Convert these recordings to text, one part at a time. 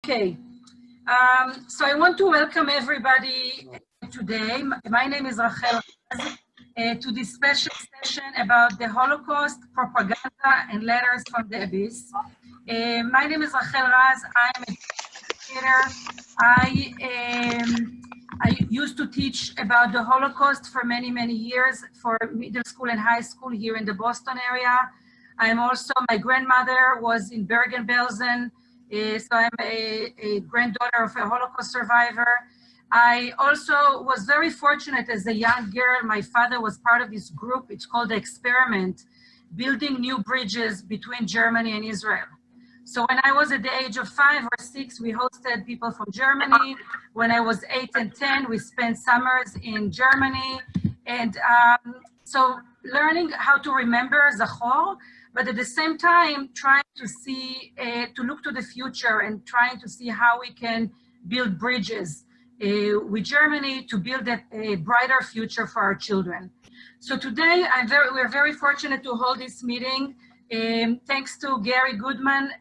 Okay, so I want to welcome everybody today. My name is Rachel to this special session about the Holocaust, propaganda, and letters from the abyss. My name is Rachel Raz. I'm an educator. I used to teach about the Holocaust for many, many years for middle school and high school here in the Boston area. I'm also, my grandmother was in Bergen-Belsen, so I'm a granddaughter of a Holocaust survivor. I also was very fortunate as a young girl. My father was part of this group. It's called the Experiment, building new bridges between Germany and Israel. So when I was at the age of 5 or 6, we hosted people from Germany. When I was 8 and 10, we spent summers in Germany. And so learning how to remember Zachor, but at the same time, trying to see, to look to the future and trying to see how we can build bridges with Germany to build a brighter future for our children. So today, we're very fortunate to hold this meeting. Thanks to Goodman.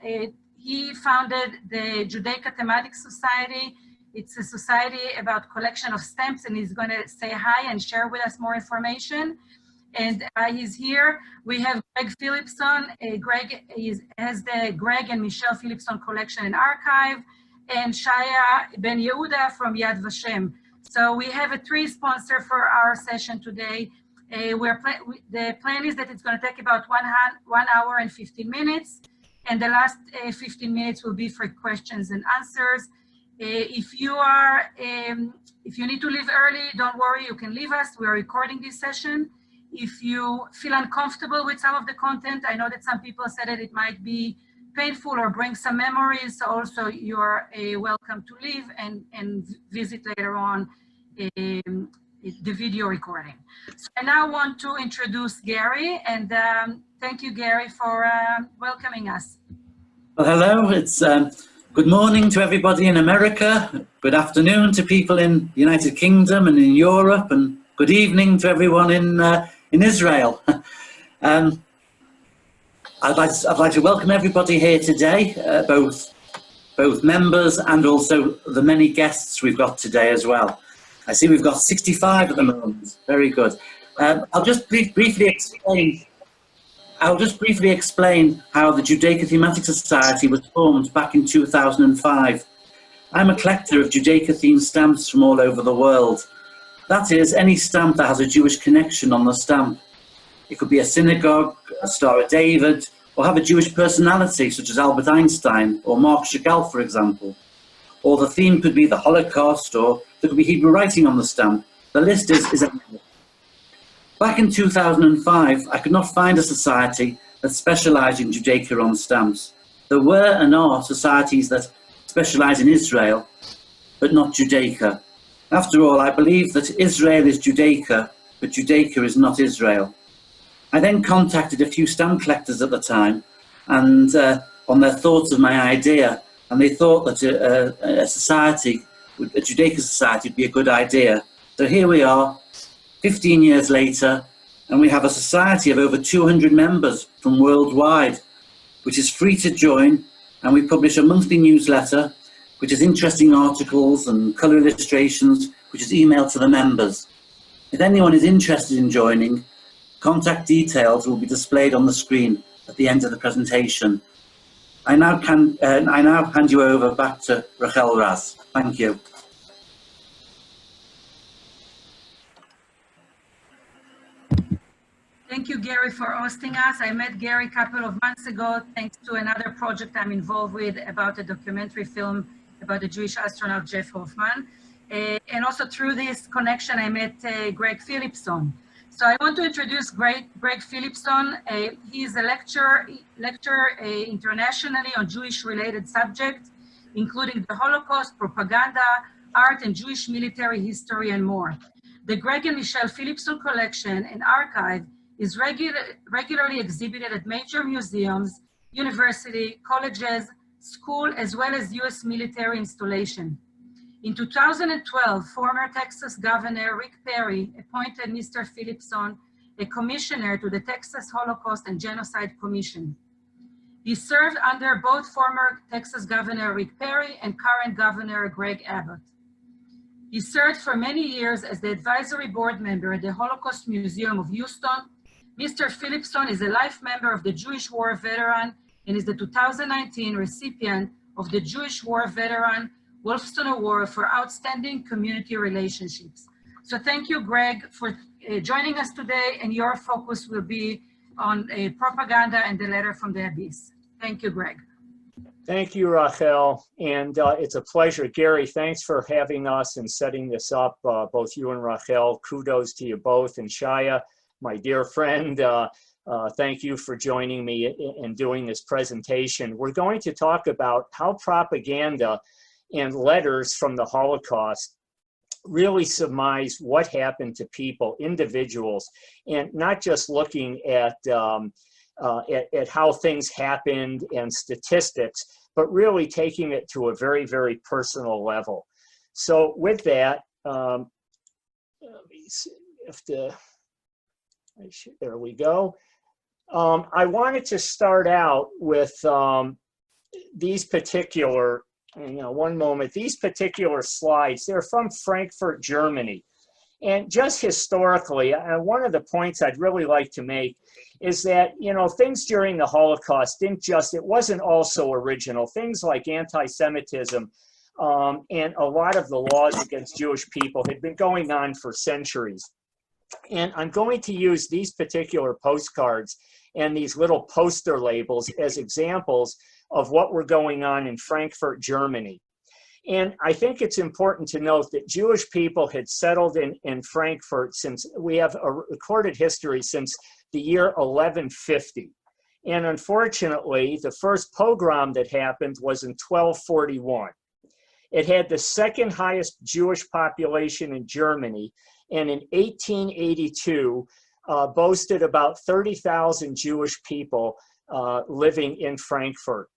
He founded the Judaica Thematic Society. It's a society about collection of stamps, and he's going to say hi and share with us more information. And he's here. We have Gregg Philipson. Gregg has the Gregg and Michelle Philipson collection and archive, and Shaya Ben Yehuda from Vashem. So we have a 3 sponsor for our session today. The plan is that it's going to take about 1 hour and 15 minutes, and the last 15 minutes will be for questions and answers. If you need to leave early, don't worry, you can leave us. We are recording this session. If you feel uncomfortable with some of the content, I know that some people said that it might be painful or bring some memories, so also you're welcome to leave and visit later on the video recording. So I now want to introduce Gary, and thank you, Gary, for welcoming us. Well, hello, it's good morning to everybody in America, good afternoon to people in the United Kingdom and in Europe, and good evening to everyone in Israel. I'd like to welcome everybody here today, both members and also the many guests we've got today as well. I see we've got 65 at the moment. Very good. I'll just briefly explain how the Judaica Thematic Society was formed back in 2005. I'm a collector of Judaica-themed stamps from all over the world. That is, any stamp that has a Jewish connection on the stamp. It could be a synagogue, a Star of David, or have a Jewish personality such as Albert Einstein or Mark Chagall, for example. Or the theme could be the Holocaust, or there could be Hebrew writing on the stamp. The list is endless. Back in 2005, I could not find a society that specialised in Judaica on stamps. There were and are societies that specialise in Israel, but not Judaica. After all, I believe that Israel is Judaica, but Judaica is not Israel. I then contacted a few stamp collectors at the time and on their thoughts of my idea, and they thought that a society, a Judaica society, would be a good idea. So here we are, 15 years later, and we have a society of over 200 members from worldwide, which is free to join, and we publish a monthly newsletter, which is interesting articles and colour illustrations, which is emailed to the members. If anyone is interested in joining, contact details will be displayed on the screen at the end of the presentation. I now hand you over back to Rachel Raz. Thank you. Thank you, Gary, for hosting us. I met Gary a couple of months ago, thanks to another project I'm involved with about a documentary film about the Jewish astronaut Jeff Hoffman. And also through this connection, I met Gregg Philipson. So I want to introduce Gregg Philipson. He is a lecturer internationally on Jewish-related subjects, including the Holocaust, propaganda, art, and Jewish military history, and more. The Gregg and Michelle Philipson collection and archive is regularly exhibited at major museums, university, colleges, school, as well as U.S. military installation. In 2012, former Texas Governor Rick Perry appointed Mr. Philipson a commissioner to the Texas Holocaust and Genocide Commission. He served under both former Texas Governor Rick Perry and current Governor Gregg Abbott. He served for many years as the advisory board member at the Holocaust Museum of Houston. Mr. Philipson is a life member of the Jewish War Veteran and is the 2019 recipient of the Jewish War Veteran Wolfson Award for Outstanding Community Relationships. So thank you, Gregg, for joining us today, and your focus will be on propaganda and the letter from the abyss. Thank you, Gregg. Thank you, Rachel, and it's a pleasure. Gary, thanks for having us and setting this up, both you and Rachel. Kudos to you both, and Shaya, my dear friend, thank you for joining me in doing this presentation. We're going to talk about how propaganda and letters from the Holocaust really surmise what happened to people, individuals, and not just looking at how things happened and statistics, but really taking it to a very, very personal level. So with that, let me see if there we go. I wanted to start out with these particular, one moment, these particular slides. They're from Frankfurt, Germany. And just historically, one of the points I'd really like to make is that, things during the Holocaust it wasn't also original. Things like anti-Semitism and a lot of the laws against Jewish people had been going on for centuries. And I'm going to use these particular postcards and these little poster labels as examples of what were going on in Frankfurt, Germany. And I think it's important to note that Jewish people had settled in Frankfurt since we have a recorded history since the year 1150. And unfortunately, the first pogrom that happened was in 1241. It had the second highest Jewish population in Germany, and in 1882 boasted about 30,000 Jewish people living in Frankfurt.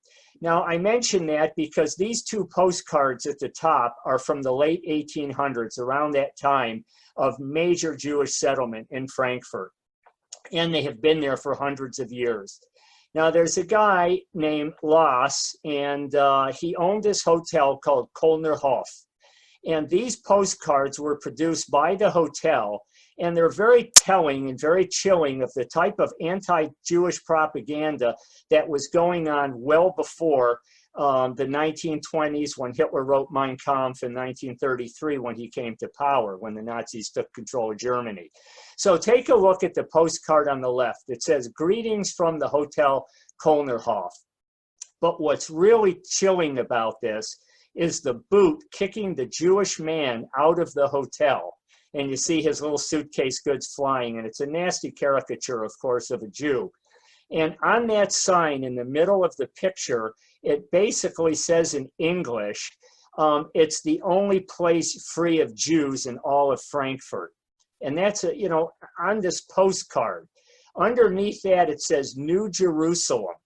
Now, I mention that because these two postcards at the top are from the late 1800s, around that time of major Jewish settlement in Frankfurt. And they have been there for hundreds of years. Now, there's a guy named Lass, and he owned this hotel called Kölner Hof. And these postcards were produced by the hotel, and they're very telling and very chilling of the type of anti-Jewish propaganda that was going on well before the 1920s, when Hitler wrote Mein Kampf, in 1933 when he came to power, when the Nazis took control of Germany. So take a look at the postcard on the left. It says, "Greetings from the Hotel Kölner Hof." But what's really chilling about this is the boot kicking the Jewish man out of the hotel. And you see his little suitcase goods flying, and it's a nasty caricature, of course, of a Jew. And on that sign in the middle of the picture, it basically says in English, it's the only place free of Jews in all of Frankfurt. And that's, on this postcard. Underneath that, it says New Jerusalem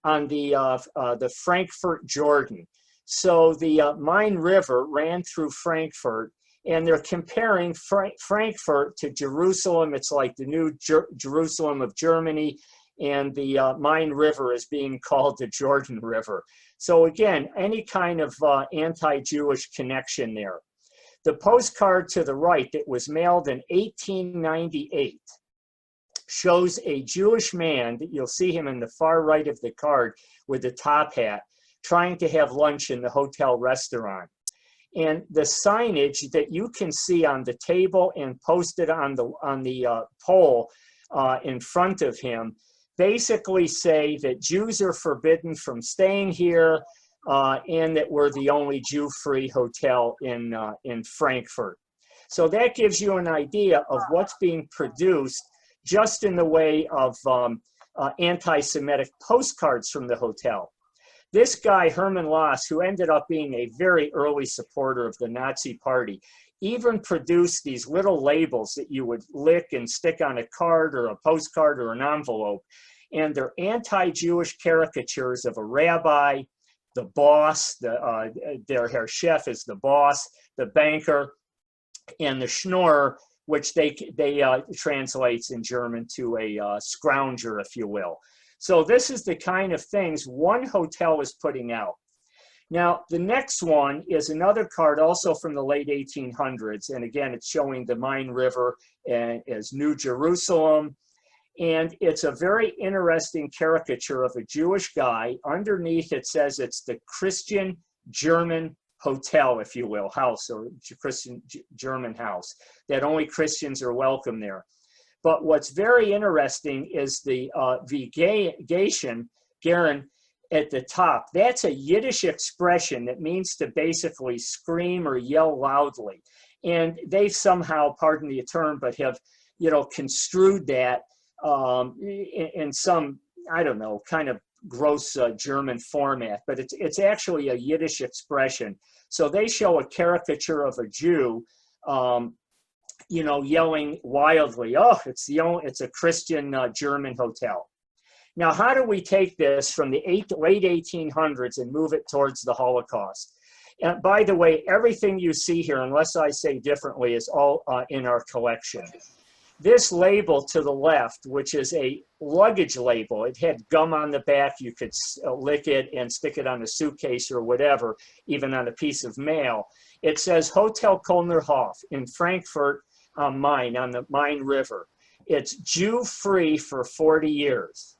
on the Frankfurt Jordan. So the Main River ran through Frankfurt, and they're comparing Frankfurt to Jerusalem. It's like the new Jerusalem of Germany, and the Main River is being called the Jordan River. So again, any kind of anti-Jewish connection there. The postcard to the right that was mailed in 1898 shows a Jewish man, that you'll see him in the far right of the card with the top hat, trying to have lunch in the hotel restaurant. And the signage that you can see on the table and posted on the pole in front of him basically say that Jews are forbidden from staying here, and that we're the only Jew-free hotel in Frankfurt. So that gives you an idea of what's being produced just in the way of anti-Semitic postcards from the hotel. This guy, Hermann Lass, who ended up being a very early supporter of the Nazi Party, even produced these little labels that you would lick and stick on a card or a postcard or an envelope. And they're anti-Jewish caricatures of a rabbi, the boss, their Herr Chef is the boss, the banker, and the Schnorrer, which they translates in German to a scrounger, if you will. So this is the kind of things one hotel is putting out. Now, the next one is another card also from the late 1800s. And again, it's showing the Main River as New Jerusalem. And it's a very interesting caricature of a Jewish guy. Underneath it says it's the Christian German hotel, if you will, house, or Christian German house, that only Christians are welcome there. But what's very interesting is the Garen at the top. That's a Yiddish expression that means to basically scream or yell loudly. And they somehow, pardon the term, but have, construed that in some, I don't know, kind of gross German format, but it's actually a Yiddish expression. So they show a caricature of a Jew, yelling wildly, "Oh, it's a Christian German hotel." Now, how do we take this from the late 1800s and move it towards the Holocaust? And by the way, everything you see here, unless I say differently, is all in our collection. This label to the left, which is a luggage label, it had gum on the back. You could lick it and stick it on a suitcase or whatever, even on a piece of mail. It says Hotel Kölnerhof in Frankfurt am Main, on the Main River. It's Jew-free for 40 years.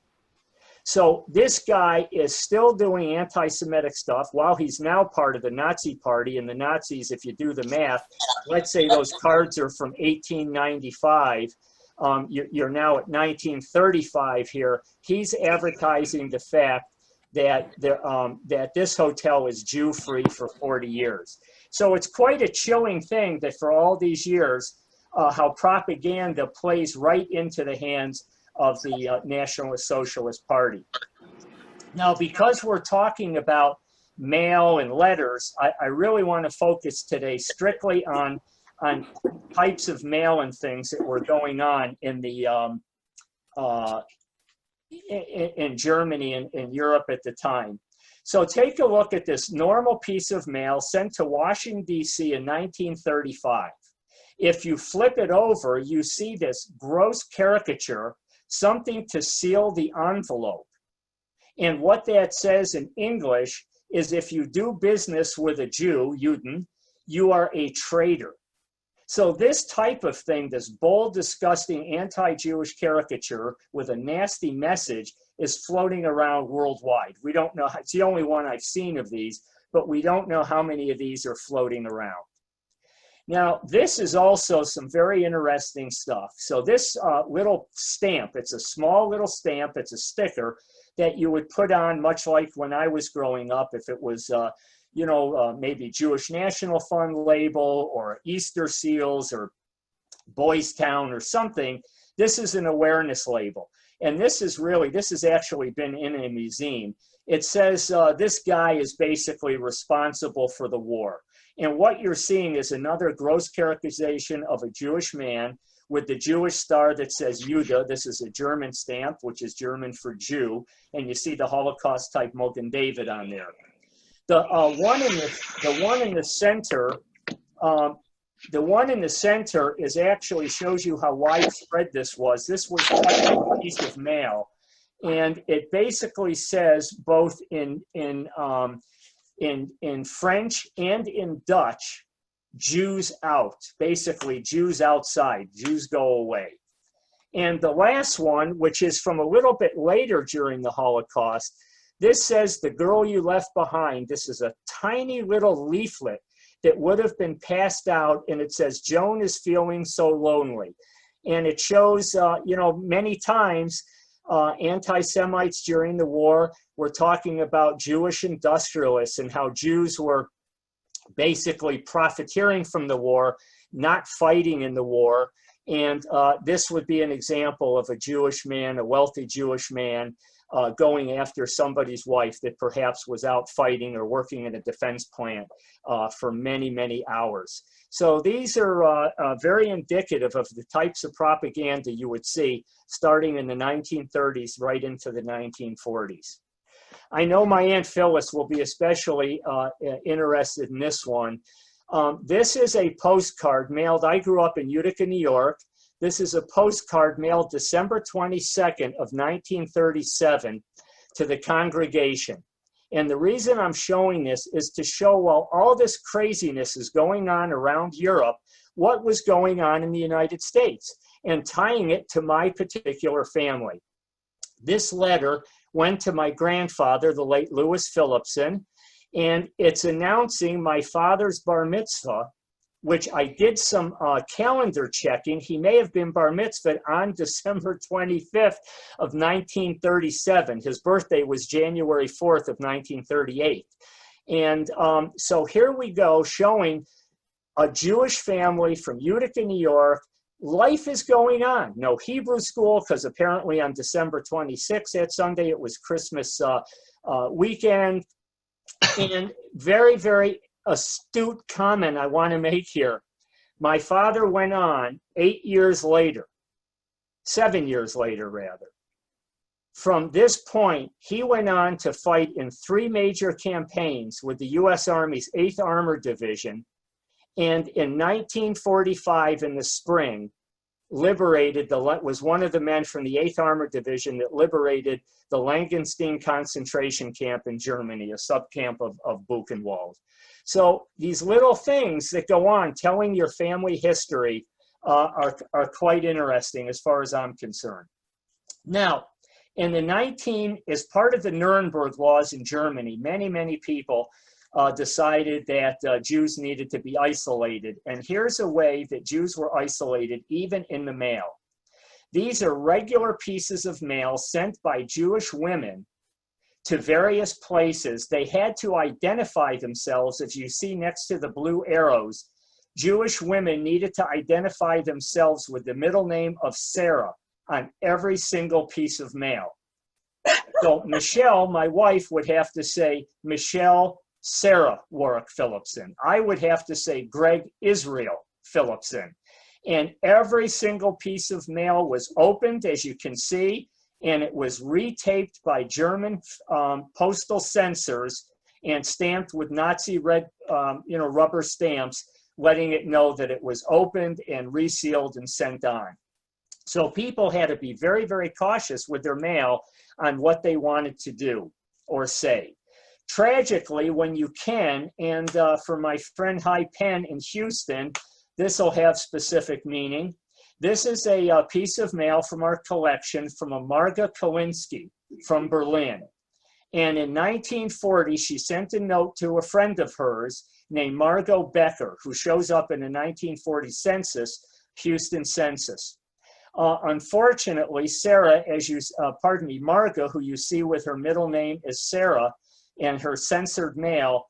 So this guy is still doing anti-Semitic stuff while he's now part of the Nazi party. And the Nazis, if you do the math, let's say those cards are from 1895. You're now at 1935 here. He's advertising the fact that that this hotel is Jew-free for 40 years. So it's quite a chilling thing that for all these years, how propaganda plays right into the hands of the Nationalist Socialist Party. Now, because we're talking about mail and letters, I really want to focus today strictly on types of mail and things that were going on in the in Germany and in Europe at the time. So take a look at this normal piece of mail sent to Washington, D.C. in 1935. If you flip it over, you see this gross caricature, something to seal the envelope. And what that says in English is if you do business with a Jew, Juden, you are a traitor. So this type of thing, this bold, disgusting, anti-Jewish caricature with a nasty message is floating around worldwide. We don't know, it's the only one I've seen of these, but we don't know how many of these are floating around. Now, this is also some very interesting stuff. So this little stamp, it's a small little stamp, it's a sticker that you would put on, much like when I was growing up, if it was, maybe Jewish National Fund label or Easter seals or Boys Town or something. This is an awareness label. And this has actually been in a museum. It says this guy is basically responsible for the war. And what you're seeing is another gross characterization of a Jewish man with the Jewish star that says Yehuda. This is a German stamp, which is German for Jew. And you see the Holocaust type Mogen David on there. The one in the center is actually shows you how widespread this was. This was a piece of mail. And it basically says both in French and in Dutch, Jews out, basically Jews outside, Jews go away. And the last one, which is from a little bit later during the Holocaust, this says the girl you left behind. This is a tiny little leaflet that would have been passed out, and it says, Joan is feeling so lonely. And it shows, many times anti-Semites during the war were talking about Jewish industrialists and how Jews were basically profiteering from the war, not fighting in the war. And this would be an example of a Jewish man, a wealthy Jewish man, going after somebody's wife that perhaps was out fighting or working in a defense plant for many, many hours. So these are very indicative of the types of propaganda you would see starting in the 1930s right into the 1940s. I know my Aunt Phyllis will be especially interested in this one. This is a postcard mailed. I grew up in Utica, New York. This is a postcard mailed December 22nd of 1937 to the congregation. And the reason I'm showing this is to show, while all this craziness is going on around Europe, what was going on in the United States, and tying it to my particular family. This letter went to my grandfather, the late Louis Philipson, and it's announcing my father's bar mitzvah, which I did some calendar checking. He may have been bar mitzvahed on December 25th of 1937. His birthday was January 4th of 1938. And so here we go, showing a Jewish family from Utica, New York. Life is going on. No Hebrew school, because apparently on December 26th, that Sunday, it was Christmas weekend. And very, very astute comment I want to make here. My father went on 8 years later, 7 years later rather. From this point, he went on to fight in 3 major campaigns with the U.S. Army's 8th Armored Division, and in 1945 in the spring, was one of the men from the 8th Armored Division that liberated the Langenstein concentration camp in Germany, a subcamp of Buchenwald. So these little things that go on telling your family history are quite interesting as far as I'm concerned. Now, as part of the Nuremberg laws in Germany, many people decided that Jews needed to be isolated. And here's a way that Jews were isolated even in the mail. These are regular pieces of mail sent by Jewish women to various places. They had to identify themselves. As you see next to the blue arrows, Jewish women needed to identify themselves with the middle name of Sarah on every single piece of mail. So Michelle, my wife, would have to say Michelle Sarah Warwick Philipson. I would have to say Gregg Israel Philipson. And every single piece of mail was opened, as you can see, and it was retaped by German postal censors and stamped with Nazi red, rubber stamps, letting it know that it was opened and resealed and sent on. So people had to be very, very cautious with their mail on what they wanted to do or say. Tragically, when you can, and for my friend High Penn in Houston, this will have specific meaning. This is a piece of mail from our collection from a Marga Kalinsky from Berlin. And in 1940, she sent a note to a friend of hers named Margot Becker, who shows up in the 1940 census, Houston census. Unfortunately, Sarah, Marga, who you see with her middle name is Sarah, and her censored mail,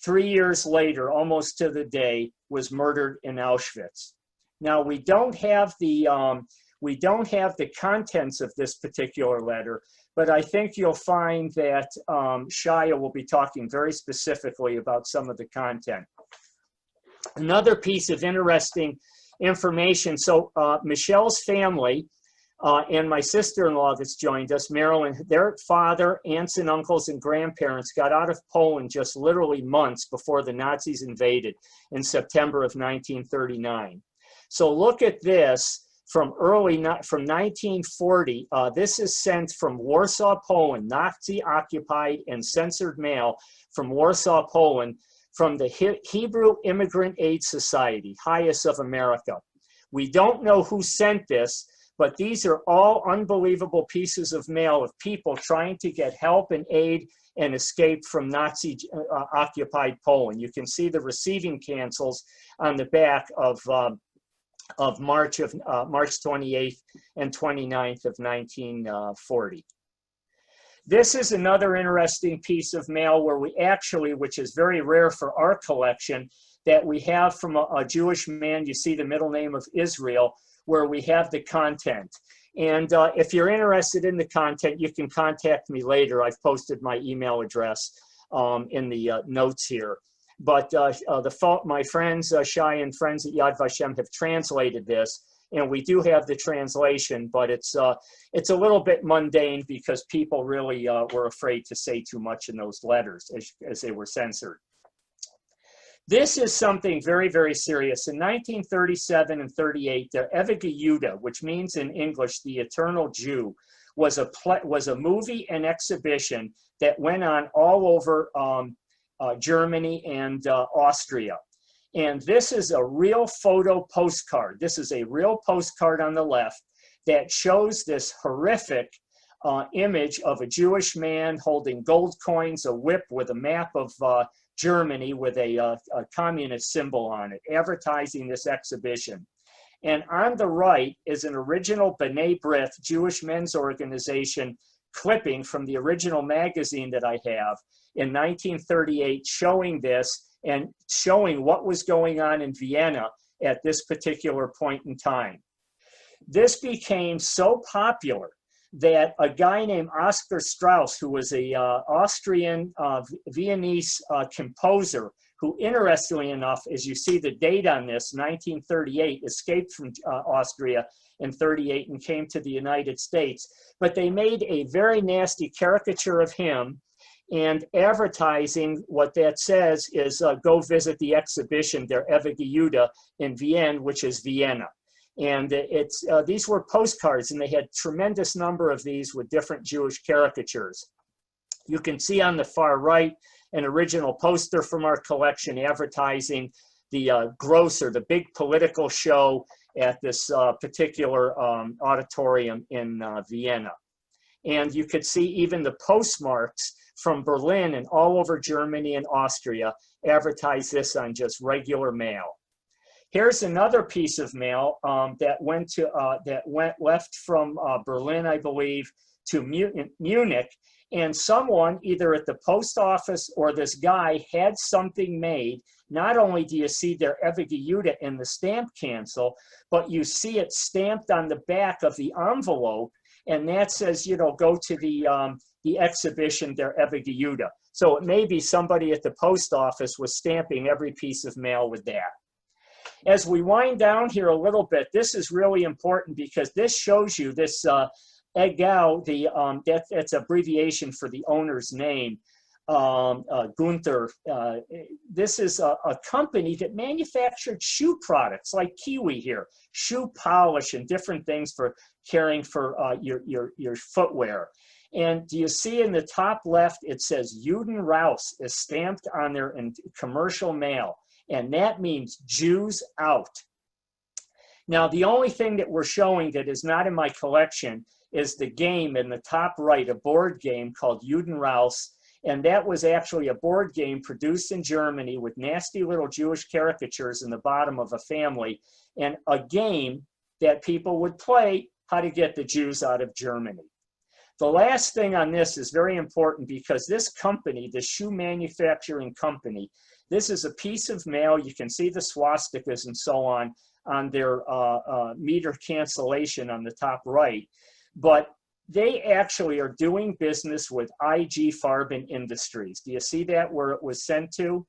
3 years later, almost to the day, was murdered in Auschwitz. Now we don't have the contents of this particular letter, but I think you'll find that Shaya will be talking very specifically about some of the content. Another piece of interesting information. So Michelle's family and my sister-in-law that's joined us, Marilyn, their father, aunts and uncles and grandparents got out of Poland just literally months before the Nazis invaded in September of 1939. So look at this from 1940. This is sent from Warsaw, Poland, Nazi-occupied and censored mail from Warsaw, Poland, from the Hebrew Immigrant Aid Society, HIAS of America. We don't know who sent this, but these are all unbelievable pieces of mail of people trying to get help and aid and escape from Nazi-occupied Poland. You can see the receiving cancels on the back of March 28th and 29th of 1940. This is another interesting piece of mail where we actually, which is very rare for our collection, that we have from a Jewish man. You see the middle name of Israel, where we have the content. And if you're interested in the content, you can contact me later. I've posted my email address in the notes here. But my friends, Shai and friends at Yad Vashem have translated this, and we do have the translation, but it's a little bit mundane because people really were afraid to say too much in those letters as they were censored. This is something very, very serious. In 1937 and 38, the Ewige Jude, which means in English, the eternal Jew, was a movie and exhibition that went on all over Germany and Austria. And this is a real photo postcard. This is a real postcard on the left that shows this horrific image of a Jewish man holding gold coins, a whip with a map of Germany with a communist symbol on it, advertising this exhibition. And on the right is an original B'nai B'rith Jewish men's organization clipping from the original magazine that I have in 1938, showing this and showing what was going on in Vienna at this particular point in time. This became so popular that a guy named Oscar Strauss, who was a Austrian Viennese composer, who interestingly enough, as you see the date on this, 1938, escaped from Austria in 38 and came to the United States. But they made a very nasty caricature of him, and advertising, what that says is go visit the exhibition, der Ewige Jude in Vienna, which is Vienna. And these were postcards, and they had tremendous number of these with different Jewish caricatures. You can see on the far right an original poster from our collection advertising the grocer, the big political show at this particular auditorium in Vienna. And you could see even the postmarks from Berlin and all over Germany and Austria advertise this on just regular mail. Here's another piece of mail that went left from Berlin, I believe, to Munich, and someone either at the post office or this guy had something made. Not only do you see their Ewige Jude in the stamp cancel, but you see it stamped on the back of the envelope, and that says, you know, go to the exhibition, their Ewige Jude. So it may be somebody at the post office was stamping every piece of mail with that. As we wind down here a little bit, this is really important because this shows you this Egau, that's abbreviation for the owner's name, Gunther. This is a company that manufactured shoe products like Kiwi here, shoe polish and different things for caring for your footwear. And do you see in the top left, it says Juden raus is stamped on there in commercial mail. And that means Jews out. Now, the only thing that we're showing that is not in my collection is the game in the top right, a board game called Juden raus. And that was actually a board game produced in Germany with nasty little Jewish caricatures in the bottom of a family, and a game that people would play how to get the Jews out of Germany. The last thing on this is very important because this company, the shoe manufacturing company, this is a piece of mail. You can see the swastikas and so on their meter cancellation on the top right. But they actually are doing business with IG Farben Industries. Do you see that where it was sent to?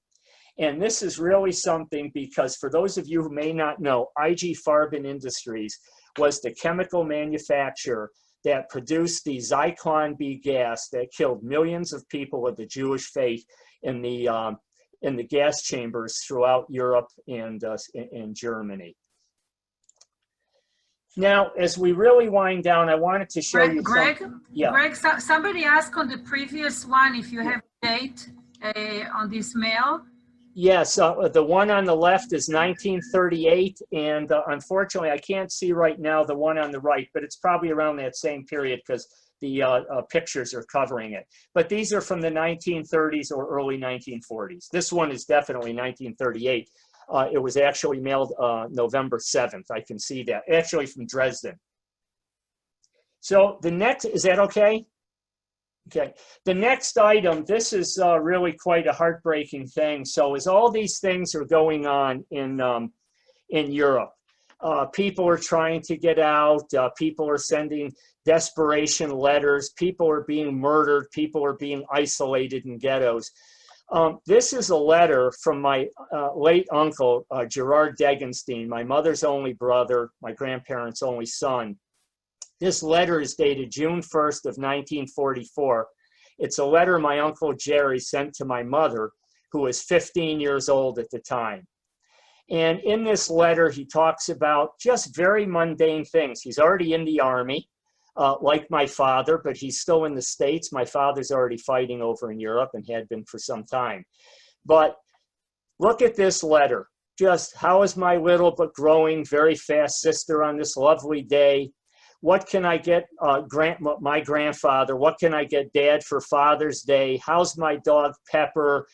And this is really something because for those of you who may not know, IG Farben Industries was the chemical manufacturer that produced the Zyklon B gas that killed millions of people of the Jewish faith in the gas chambers throughout Europe and in Germany. Now, as we really wind down, I wanted to show you Greg, yeah. Greg, somebody asked on the previous one if you have a date on this mail. Yes, the one on the left is 1938, and unfortunately, I can't see right now the one on the right, but it's probably around that same period because the pictures are covering it. But these are from the 1930s or early 1940s. This one is definitely 1938. It was actually mailed November 7th. I can see that, actually from Dresden. So the next, is that okay? Okay, the next item, this is really quite a heartbreaking thing. So as all these things are going on in Europe, people are trying to get out, people are sending desperation letters, people are being murdered, people are being isolated in ghettos. This is a letter from my late uncle, Gerard Degenstein, my mother's only brother, my grandparents' only son. This letter is dated June 1st of 1944. It's a letter my Uncle Jerry sent to my mother who was 15 years old at the time. And in this letter, he talks about just very mundane things. He's already in the Army, like my father, but he's still in the States. My father's already fighting over in Europe and had been for some time. But look at this letter. Just, how is my little but growing, very fast sister on this lovely day? What can I get my grandfather? What can I get Dad for Father's Day? How's my dog Pepper?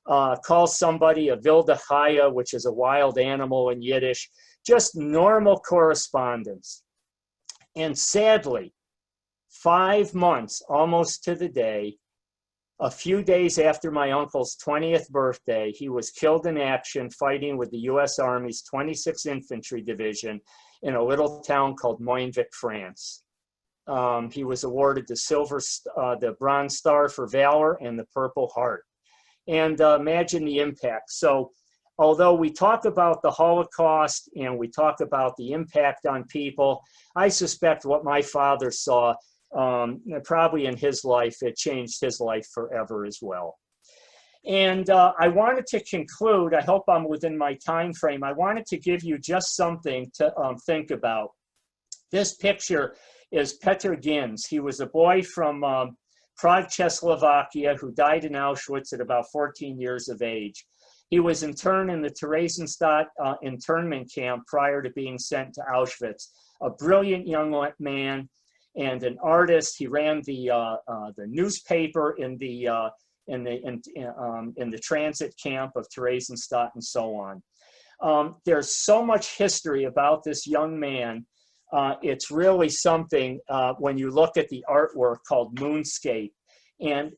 Call somebody a wilde chaya, which is a wild animal in Yiddish. Just normal correspondence. And sadly, 5 months, almost to the day, a few days after my uncle's 20th birthday, he was killed in action fighting with the U.S. Army's 26th Infantry Division in a little town called Moyenvic, France. He was awarded the Bronze Star for Valor and the Purple Heart. And imagine the impact. So although we talk about the Holocaust and we talk about the impact on people, I suspect what my father saw, probably in his life, it changed his life forever as well. And I wanted to conclude, I hope I'm within my time frame, I wanted to give you just something to think about. This picture is Petr Ginz. He was a boy from Prague, Czechoslovakia, who died in Auschwitz at about 14 years of age. He was interned in the Theresienstadt internment camp prior to being sent to Auschwitz. A brilliant young man and an artist. He ran the newspaper in the transit camp of Theresienstadt and so on. There's so much history about this young man. It's really something when you look at the artwork called Moonscape. And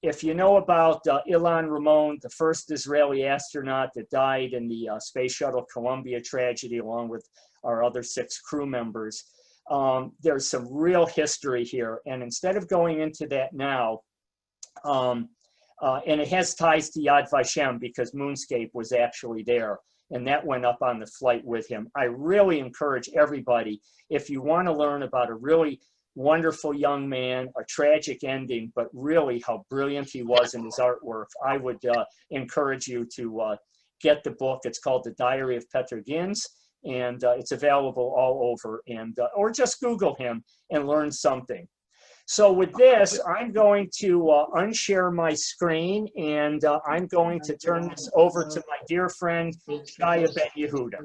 if you know about Ilan Ramon, the first Israeli astronaut that died in the Space Shuttle Columbia tragedy, along with our other 6 crew members, there's some real history here. And instead of going into that now, and it has ties to Yad Vashem because Moonscape was actually there. And that went up on the flight with him. I really encourage everybody, if you want to learn about a really wonderful young man, a tragic ending, but really how brilliant he was in his artwork, I would encourage you to get the book. It's called The Diary of Petr Ginz, and it's available all over. And or just Google him and learn something. So with this, I'm going to unshare my screen, and I'm going to turn this over to my dear friend, Shaya Ben Yehuda.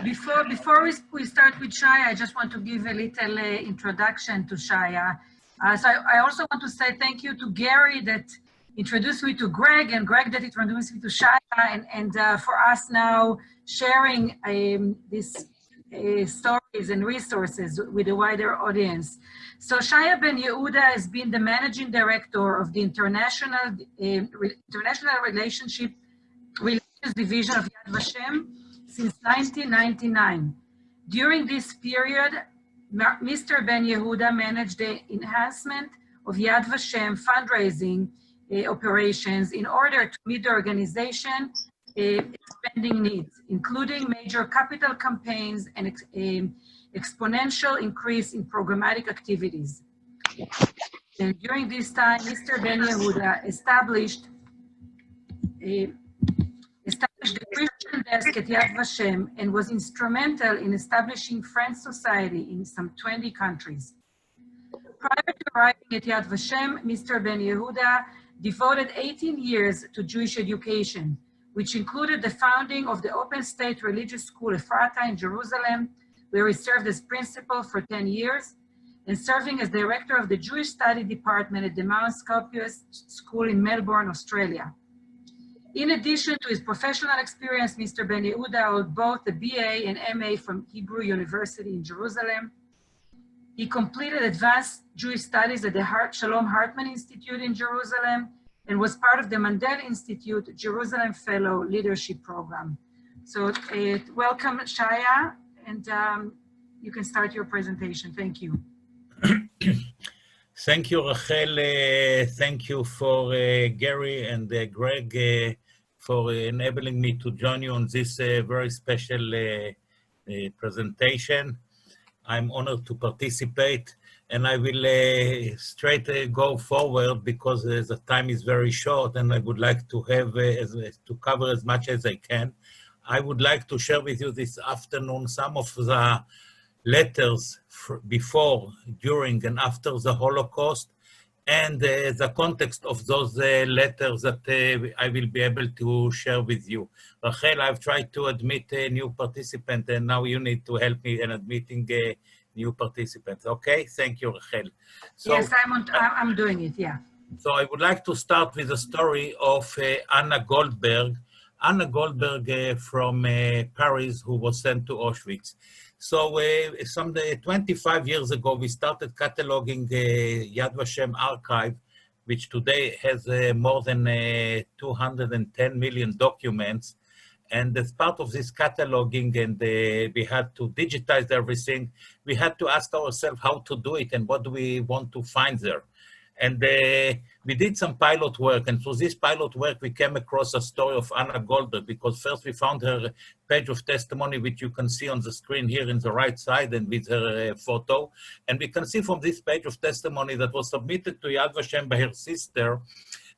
Before we start with Shaya, I just want to give a little introduction to Shaya. So I also want to say thank you to Gary that introduced me to Gregg, and Gregg that introduced me to Shaya, and for us now sharing this stories and resources with a wider audience. So Shaya Ben Yehuda has been the managing director of the International Relations Division of Yad Vashem since 1999. During this period, Mr. Ben Yehuda managed the enhancement of Yad Vashem fundraising operations in order to meet the organization spending needs, including major capital campaigns and exponential increase in programmatic activities. And during this time, Mr. Ben Yehuda established the Christian desk at Yad Vashem and was instrumental in establishing Friends Society in some 20 countries. Prior to arriving at Yad Vashem, Mr. Ben Yehuda devoted 18 years to Jewish education, which included the founding of the Open State Religious School Ephrata in Jerusalem, where he served as principal for 10 years, and serving as director of the Jewish Study Department at the Mount Scopius School in Melbourne, Australia. In addition to his professional experience, Mr. Ben Yehuda held both the BA and MA from Hebrew University in Jerusalem. He completed advanced Jewish studies at the Shalom Hartman Institute in Jerusalem, and was part of the Mandel Institute Jerusalem Fellow Leadership Program. So welcome, Shaya, and you can start your presentation. Thank you. Thank you, Rachel. Thank you for Gary and Gregg for enabling me to join you on this very special presentation. I'm honored to participate. and I will straight go forward because the time is very short, and I would like to have to cover as much as I can. I would like to share with you this afternoon some of the letters before, during, and after the Holocaust, and the context of those letters that I will be able to share with you. Rachel, I've tried to admit a new participant, and now you need to help me in admitting new participants. Okay, thank you, Rachel. So, yes, I'm doing it, yeah. So I would like to start with the story of Anna Goldberg. Anna Goldberg from Paris, who was sent to Auschwitz. So some 25 years ago, we started cataloging Yad Vashem archive, which today has more than 210 million documents. And as part of this cataloging, and we had to digitize everything, we had to ask ourselves how to do it and what do we want to find there. And we did some pilot work, and through this pilot work, we came across a story of Anna Goldberg, because first we found her page of testimony, which you can see on the screen here in the right side, and with her photo. And we can see from this page of testimony that was submitted to Yad Vashem by her sister,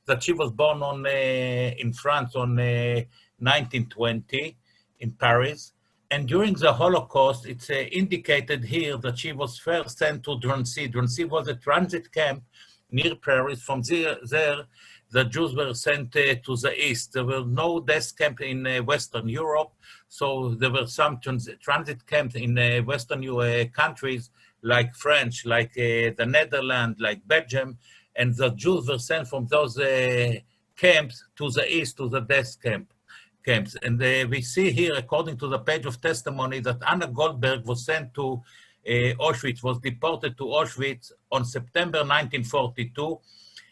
that she was born in France on 1920 in Paris. And during the Holocaust, it's indicated here that she was first sent to Drancy. Drancy was a transit camp near Paris. From there, the Jews were sent to the east. There were no death camp in Western Europe, so there were some transit camps in Western countries like French, like the Netherlands, like Belgium, and the Jews were sent from those camps to the east, to the death camps. And we see here, according to the page of testimony, that Anna Goldberg was sent to Auschwitz, was deported to Auschwitz on September 1942,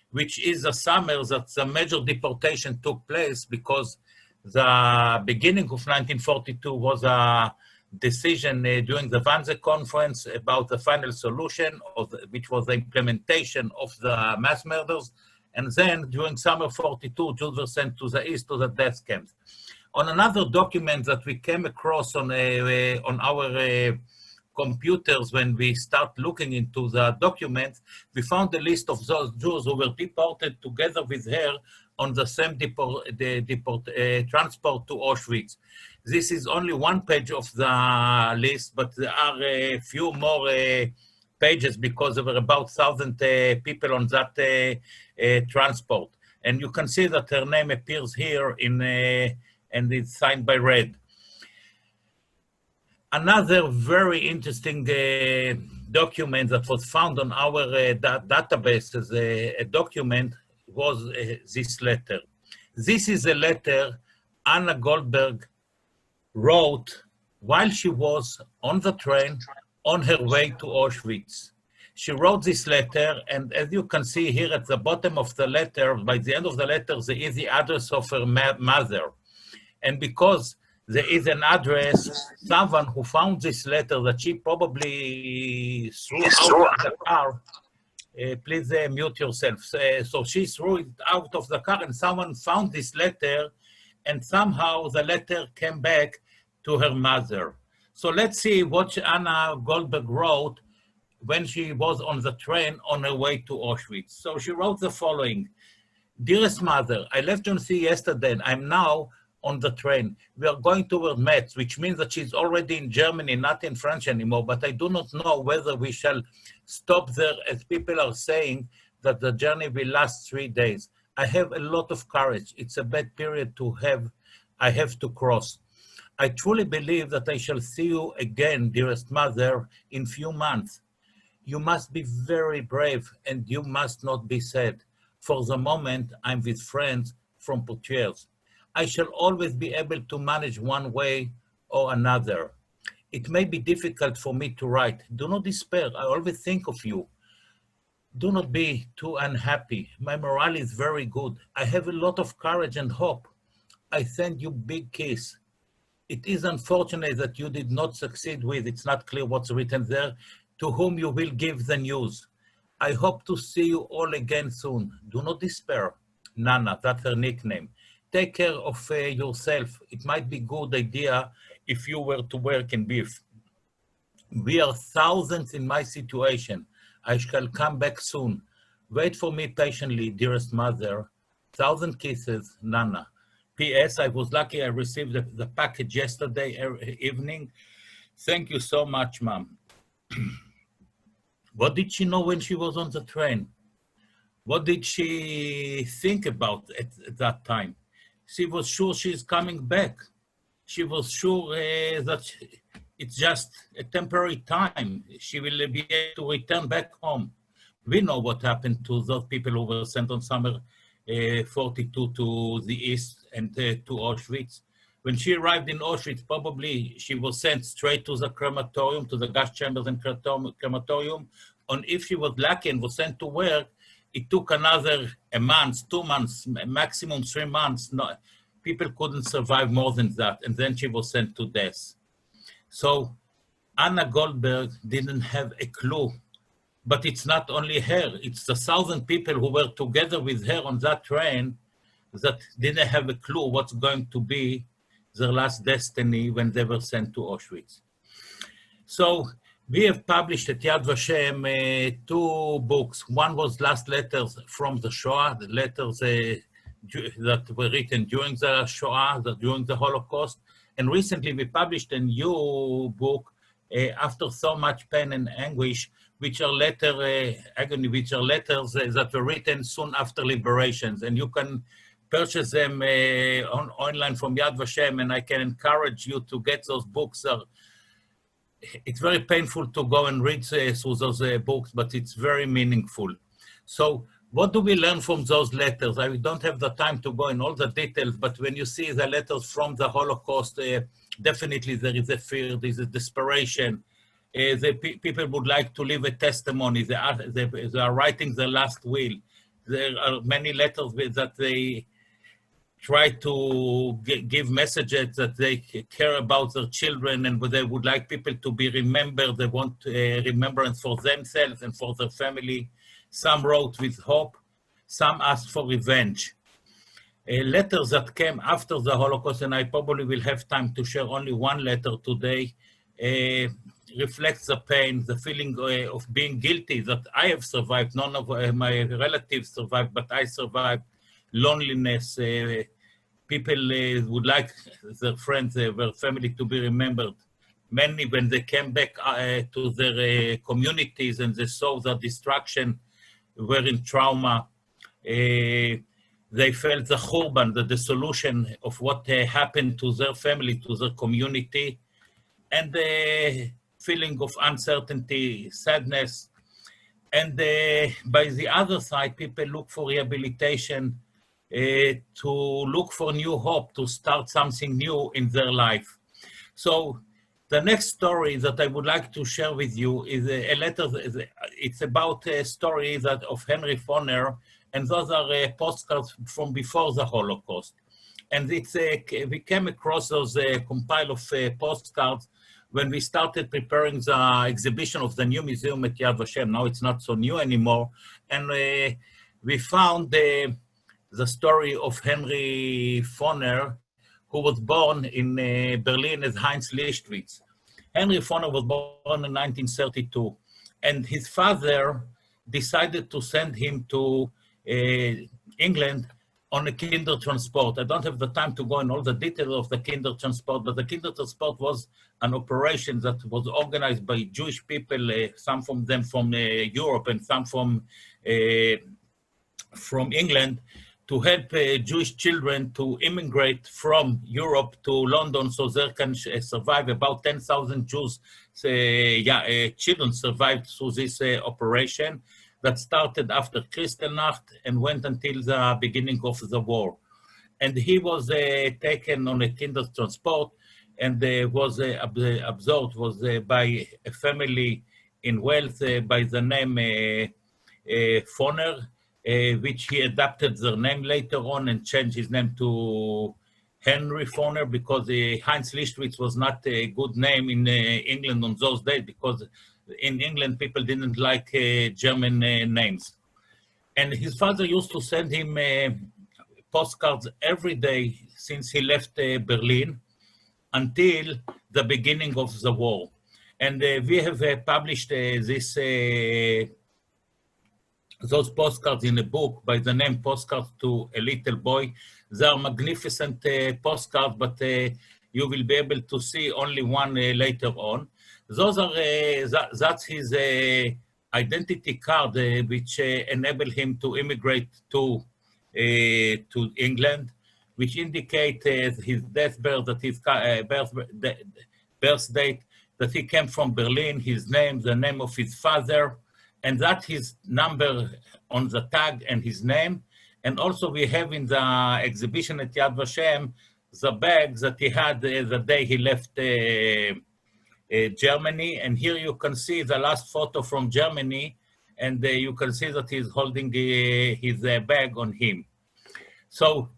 which is the summer that the major deportation took place, because the beginning of 1942 was a decision during the Wannsee Conference about the final solution, which was the implementation of the mass murders. And then during summer 42, Jews were sent to the east to the death camps. On another document that we came across on our computers, when we start looking into the documents, we found a list of those Jews who were deported together with her on the same transport to Auschwitz. This is only one page of the list, but there are a few more pages, because there were about 1,000 people on that transport. And you can see that her name appears here and it's signed by red. Another very interesting document that was found on our database as a document was this letter. This is a letter Anna Goldberg wrote while she was on the train on her way to Auschwitz. She wrote this letter, and as you can see here at the bottom of the letter, by the end of the letter, there is the address of her mother. And because there is an address, someone who found this letter that she probably threw out of the car, please mute yourself. So she threw it out of the car, and someone found this letter, and somehow the letter came back to her mother. So let's see what Anna Goldberg wrote when she was on the train on her way to Auschwitz. So she wrote the following: "Dearest mother, I left John-C yesterday, and I'm now on the train. We are going toward Metz," which means that she's already in Germany, not in France anymore, but I do not know whether we shall stop there, as people are saying that the journey will last 3 days. I have a lot of courage. It's a bad period I have to cross. I truly believe that I shall see you again, dearest mother, in few months. You must be very brave, and you must not be sad. For the moment, I'm with friends from Poitiers. I shall always be able to manage one way or another. It may be difficult for me to write. Do not despair. I always think of you. Do not be too unhappy. My morale is very good. I have a lot of courage and hope. I send you big kiss. It is unfortunate that you did not succeed with, it's not clear what's written there, to whom you will give the news. I hope to see you all again soon. Do not despair. Nana, that's her nickname. Take care of yourself. It might be a good idea if you were to work in beef. We are thousands in my situation. I shall come back soon. Wait for me patiently, dearest mother. 1,000 kisses, Nana. P.S. I was lucky I received the package yesterday evening. Thank you so much, Mom. What did she know when she was on the train? What did she think about at that time? She was sure she's coming back. She was sure that it's just a temporary time. She will be able to return back home. We know what happened to those people who were sent on summer 42 to the east and to Auschwitz. When she arrived in Auschwitz, probably she was sent straight to the crematorium, to the gas chambers and crematorium. And if she was lucky and was sent to work, it took another a month, 2 months, maximum 3 months. No, people couldn't survive more than that. And then she was sent to death. So Anna Goldberg didn't have a clue. But it's not only her, it's the 1,000 people who were together with her on that train that didn't have a clue what's going to be their last destiny when they were sent to Auschwitz. So we have published at Yad Vashem 2 books. One was Last Letters from the Shoah, the letters that were written during the Shoah, during the Holocaust. And recently we published a new book, After So Much Pain and Anguish, which are agony, which are letters that were written soon after liberations. And you can purchase them online from Yad Vashem, and I can encourage you to get those books. It's very painful to go and read through those books, but it's very meaningful. So what do we learn from those letters? I don't have the time to go in all the details, but when you see the letters from the Holocaust, definitely there is a fear, there is a desperation. People would like to leave a testimony. They are writing the last will. There are many letters that they try to give messages that they care about their children and they would like people to be remembered. They want remembrance for themselves and for their family. Some wrote with hope. Some asked for revenge. Letters that came after the Holocaust, and I probably will have time to share only one letter today, reflects the pain, the feeling of being guilty that I have survived. None of my relatives survived, but I survived. Loneliness. People would like their friends, their family to be remembered. Many, when they came back to their communities and they saw the destruction, were in trauma. They felt the churban, the dissolution of what happened to their family, to their community, and the feeling of uncertainty, sadness. And by the other side, people look for rehabilitation, to look for new hope, to start something new in their life. So the next story that I would like to share with you is a letter. It's about a story that of Henry Foner, and those are postcards from before the Holocaust. And it's we came across those compile of postcards when we started preparing the exhibition of the new museum at Yad Vashem. Now it's not so new anymore. And we found the story of Henry Foner, who was born in Berlin as Heinz Lichtwitz. Henry Foner was born in 1932, and his father decided to send him to England on a kinder transport. I don't have the time to go in all the details of the kinder transport, but the kinder transport was an operation that was organized by Jewish people, some from them from Europe and some from England, to help Jewish children to immigrate from Europe to London so they can survive. About 10,000 Jews, children survived through this operation that started after Kristallnacht and went until the beginning of the war. And he was taken on a kinder transport and was absorbed by a family in Wales by the name Foner, which he adapted their name later on and changed his name to Henry Foner, because Heinz Lichtwitz was not a good name in England on those days, because in England people didn't like German names. And his father used to send him postcards every day since he left Berlin until the beginning of the war. And we have published this those postcards in a book by the name Postcards to a Little Boy. They are magnificent postcards, but you will be able to see only one later on. Those are, that's his identity card, which enabled him to immigrate to England, which indicate his birth date, that he came from Berlin, his name, the name of his father, and that his number on the tag and his name. And also we have in the exhibition at Yad Vashem, the bag that he had the day he left Germany. And here you can see the last photo from Germany, and you can see that he's holding his bag on him. So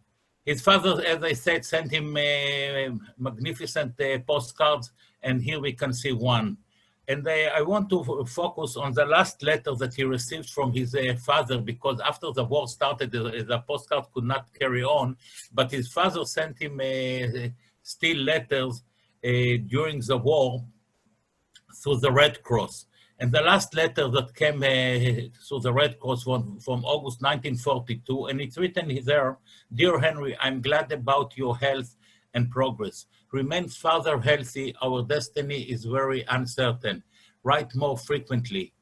his father, as I said, sent him magnificent postcards, and here we can see one. And I want to focus on the last letter that he received from his father, because after the war started, the postcard could not carry on, but his father sent him still letters during the war through the Red Cross. And the last letter that came through the Red Cross was from August 1942, and it's written there, "Dear Henry, I'm glad about your health and progress. Remain further healthy. Our destiny is very uncertain. Write more frequently.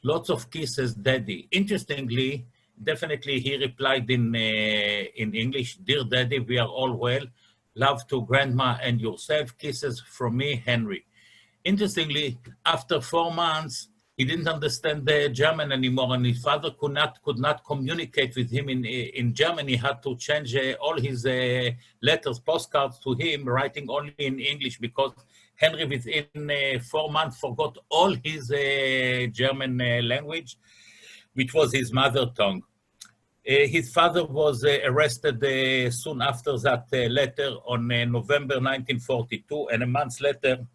Lots of kisses, Daddy." Interestingly, definitely he replied in English, "Dear Daddy, we are all well. Love to Grandma and yourself. Kisses from me, Henry." Interestingly, after 4 months, he didn't understand German anymore, and his father could not communicate with him in German. He had to change all his letters, postcards to him, writing only in English, because Henry, within 4 months, forgot all his German language, which was his mother tongue. His father was arrested soon after that letter on November 1942, and a month later,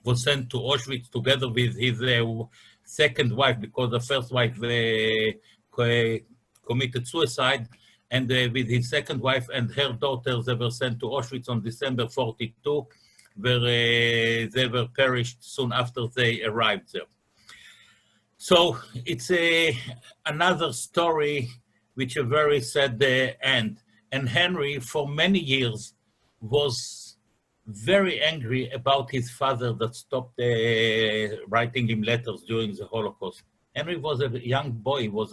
was sent to Auschwitz together with his second wife, because the first wife committed suicide, and with his second wife and her daughters, they were sent to Auschwitz on December 42, where they were perished soon after they arrived there. So it's another story which a very sad end. And Henry, for many years, was very angry about his father that stopped writing him letters during the Holocaust. Henry was a young boy, he was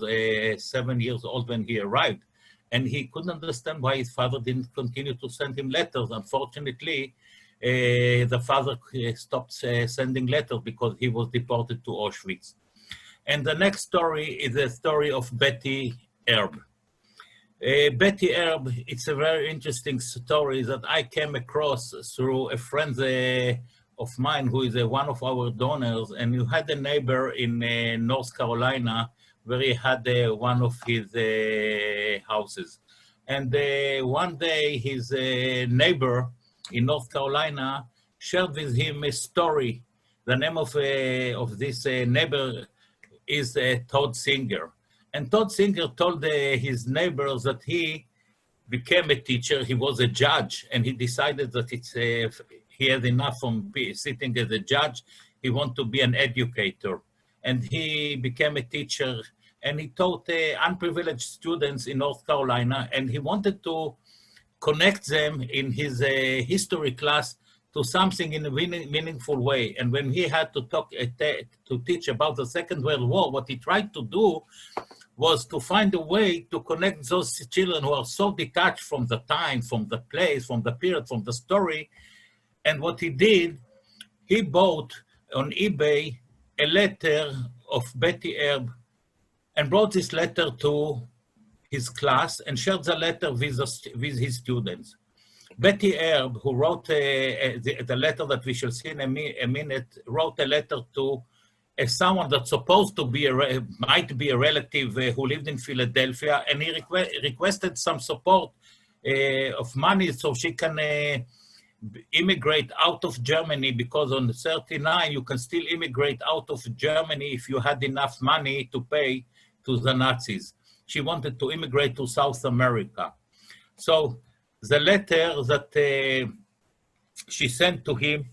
7 years old when he arrived, and he couldn't understand why his father didn't continue to send him letters. Unfortunately, the father stopped sending letters because he was deported to Auschwitz. And the next story is the story of Betty Erb. Betty Erb, it's a very interesting story that I came across through a friend of mine who is one of our donors, and who had a neighbor in North Carolina where he had one of his houses. And one day his neighbor in North Carolina shared with him a story. The name of this neighbor is Todd Singer. And Todd Singer told his neighbors that he became a teacher. He was a judge, and he decided that he had enough from sitting as a judge. He wanted to be an educator. And he became a teacher, and he taught unprivileged students in North Carolina, and he wanted to connect them in his history class to something in a meaningful way. And when he had to teach about the Second World War, what he tried to do was to find a way to connect those children who are so detached from the time, from the place, from the period, from the story. And what he did, he bought on eBay a letter of Betty Erb and brought this letter to his class and shared the letter with his students. Betty Erb, who wrote the letter that we shall see in a minute, wrote a letter to someone that's supposed to be might be a relative who lived in Philadelphia, and he requested some support of money so she can immigrate out of Germany, because on 39 you can still immigrate out of Germany if you had enough money to pay to the Nazis. She wanted to immigrate to South America. So the letter that she sent to him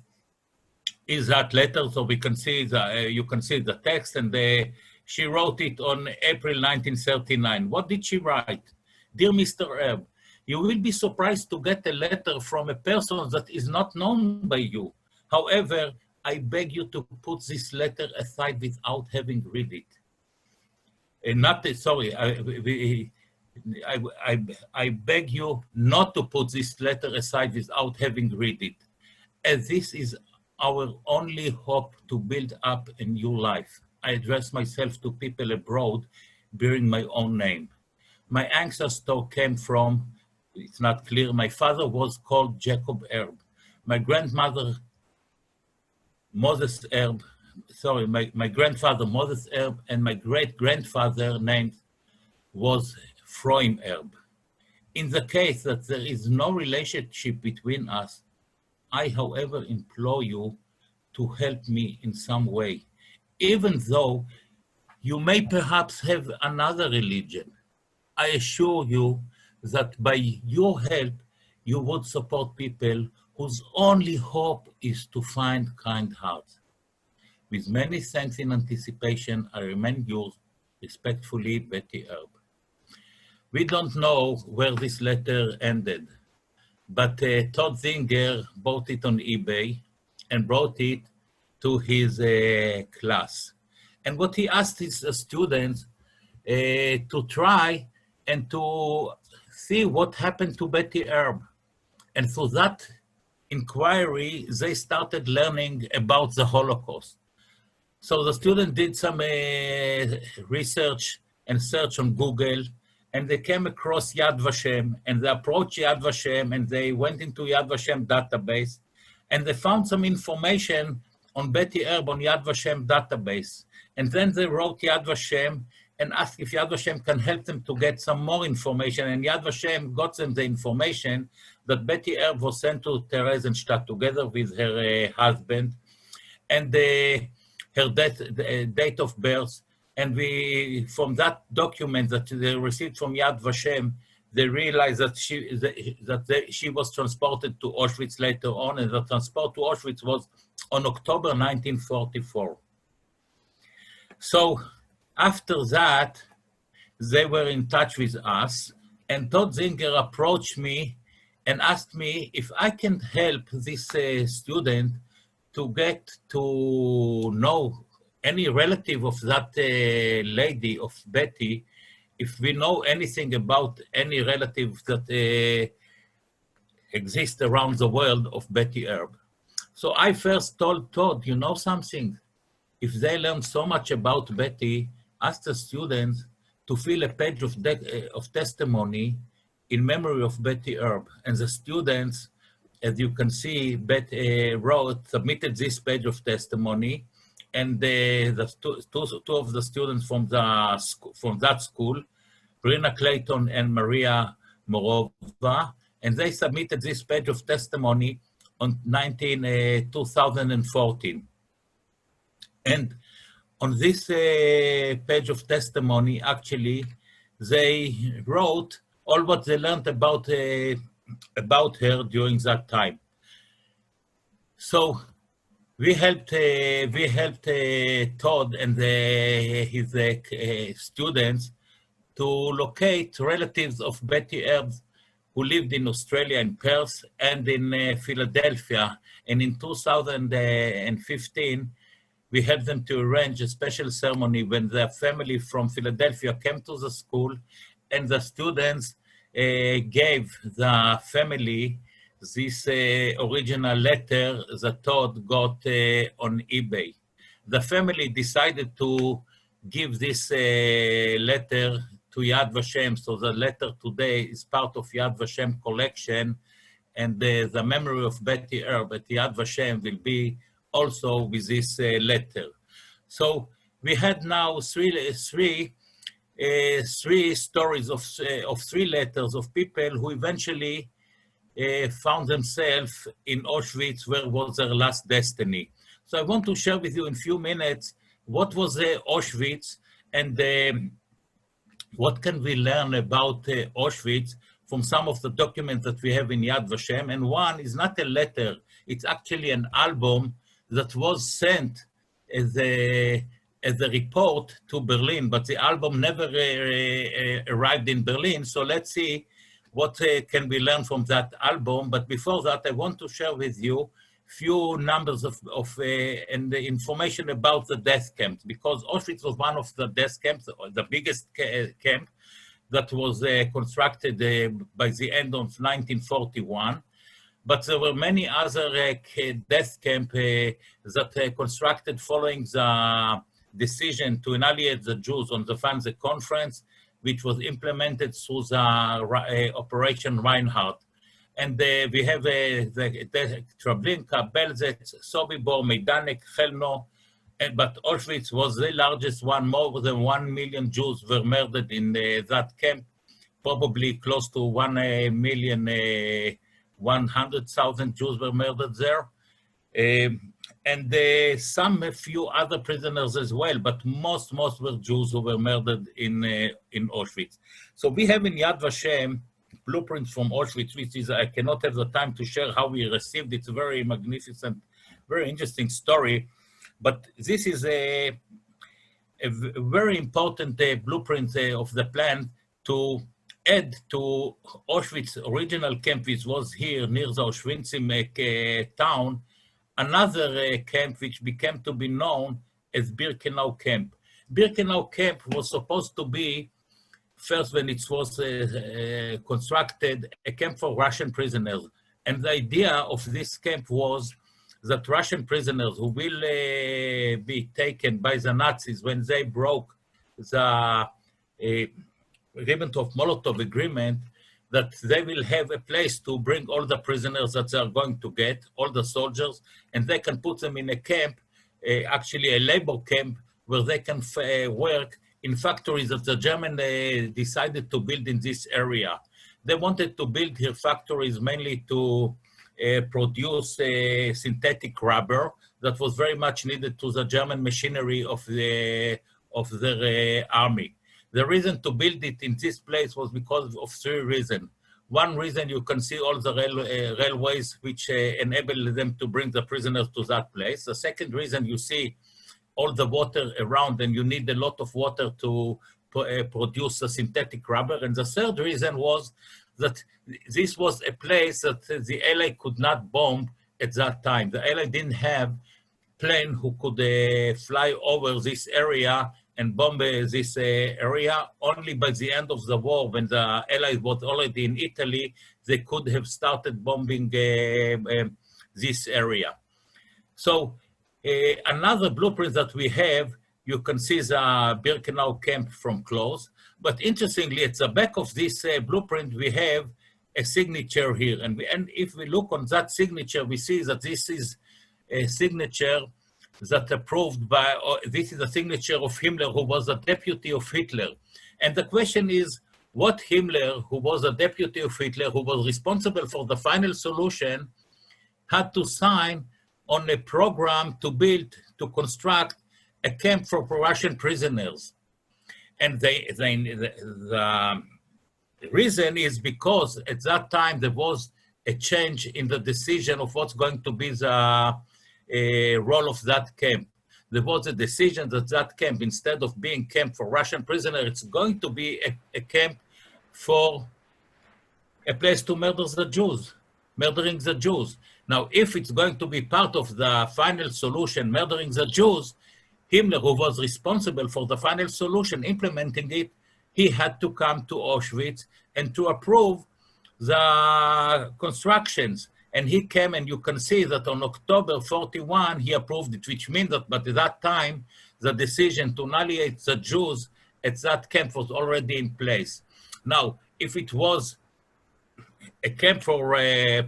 is that letter, so we can see you can see the text, and She wrote it on April 1939. What did she write? Dear Mr. Erb, you will be surprised to get a letter from a person that is not known by you. However, I beg you to put this letter aside without having read it. I beg you not to put this letter aside without having read it, as this is our only hope to build up a new life. I address myself to people abroad bearing my own name. My ancestor came from, it's not clear, my father was called Jacob Erb. My grandmother, Moses Erb, my grandfather, Moses Erb, and my great-grandfather named was Froim Erb. In the case that there is no relationship between us, I, however, implore you to help me in some way, even though you may perhaps have another religion. I assure you that by your help, you would support people whose only hope is to find kind hearts. With many thanks in anticipation, I remain yours, respectfully, Betty Erb. We don't know where this letter ended, but Todd Zinger bought it on eBay and brought it to his class. And what he asked his students to try and to see what happened to Betty Erb. And for that inquiry, they started learning about the Holocaust. So the student did some research and search on Google, and they came across Yad Vashem, and they approached Yad Vashem, and they went into Yad Vashem database, and they found some information on Betty Erb on Yad Vashem database. And then they wrote Yad Vashem and asked if Yad Vashem can help them to get some more information. And Yad Vashem got them the information that Betty Erb was sent to Theresienstadt together with her husband, and her date of birth. And from that document that they received from Yad Vashem, they realized that she was transported to Auschwitz later on, and the transport to Auschwitz was on October 1944. So after that, they were in touch with us, and Todd Zinger approached me and asked me if I can help this student to get to know any relative of that lady, of Betty, if we know anything about any relative that exists around the world of Betty Erb. So I first told Todd, you know something? If they learn so much about Betty, ask the students to fill a page of testimony in memory of Betty Erb. And the students, as you can see, submitted this page of testimony, and two of the students from that school, Brina Clayton and Maria Morova, and they submitted this page of testimony on 2014. And on this page of testimony, actually, they wrote all what they learned about her during that time. So we helped Todd and his students to locate relatives of Betty Erb who lived in Australia, in Perth, and in Philadelphia. And in 2015, we helped them to arrange a special ceremony when their family from Philadelphia came to the school, and the students gave the family this original letter that Todd got on eBay. The family decided to give this letter to Yad Vashem, so the letter today is part of Yad Vashem collection, and the memory of Betty Erb at Yad Vashem will be also with this letter. So we had now three stories of three letters of people who eventually found themselves in Auschwitz, where was their last destiny. So I want to share with you in a few minutes what was Auschwitz, and what can we learn about Auschwitz from some of the documents that we have in Yad Vashem. And one is not a letter, it's actually an album that was sent as a as a report to Berlin, but the album never arrived in Berlin. So let's see what can we learn from that album. But before that, I want to share with you few numbers and the information about the death camps, because Auschwitz was one of the death camps, the biggest camp that was constructed by the end of 1941. But there were many other death camps that constructed following the decision to annihilate the Jews on the Wannsee Conference, which was implemented through the Operation Reinhardt. And we have the Treblinka, Belzec, Sobibor, Majdanek, Chelmno, but Auschwitz was the largest one. More than 1 million Jews were murdered in that camp, probably close to 1,100,000 Jews were murdered there. And a few other prisoners as well, but most were Jews who were murdered in Auschwitz. So we have in Yad Vashem blueprints from Auschwitz, which is, I cannot have the time to share how we received it. It's a very magnificent, very interesting story. But this is a very important blueprint of the plan to add to Auschwitz original camp, which was here near the Auschwitz town, another camp which became to be known as Birkenau camp. Birkenau camp was supposed to be, first when it was constructed, a camp for Russian prisoners. And the idea of this camp was that Russian prisoners who will be taken by the Nazis when they broke the Ribbentrop-Molotov agreement, that they will have a place to bring all the prisoners that they are going to get, all the soldiers, and they can put them in a camp, actually a labor camp, where they can work in factories that the Germans decided to build in this area. They wanted to build here factories mainly to produce synthetic rubber that was very much needed to the German machinery of their army. The reason to build it in this place was because of three reasons. One reason, you can see all the railways which enable them to bring the prisoners to that place. The second reason, you see all the water around, and you need a lot of water to produce a synthetic rubber. And the third reason was that this was a place that the Allies could not bomb at that time. The Allies didn't have plane who could fly over this area and bomb this area. Only by the end of the war, when the Allies was already in Italy, they could have started bombing this area. So another blueprint that we have, you can see the Birkenau camp from close. But interestingly, at the back of this blueprint, we have a signature here. And if we look on that signature, we see that this is a signature that approved by, this is a signature of Himmler, who was a deputy of Hitler. And the question is, what Himmler, who was a deputy of Hitler, who was responsible for the final solution, had to sign on a program to build, to construct a camp for Russian prisoners. And the reason is because at that time there was a change in the decision of what's going to be the role of that camp. There was a decision that that camp, instead of being camp for Russian prisoners, it's going to be a camp for a place to murder the Jews, murdering the Jews. Now, if it's going to be part of the final solution, murdering the Jews, Himmler, who was responsible for the final solution, implementing it, he had to come to Auschwitz and to approve the constructions. And he came, and you can see that on October 41, he approved it, which means that, but at that time, the decision to annihilate the Jews at that camp was already in place. Now, if it was a camp for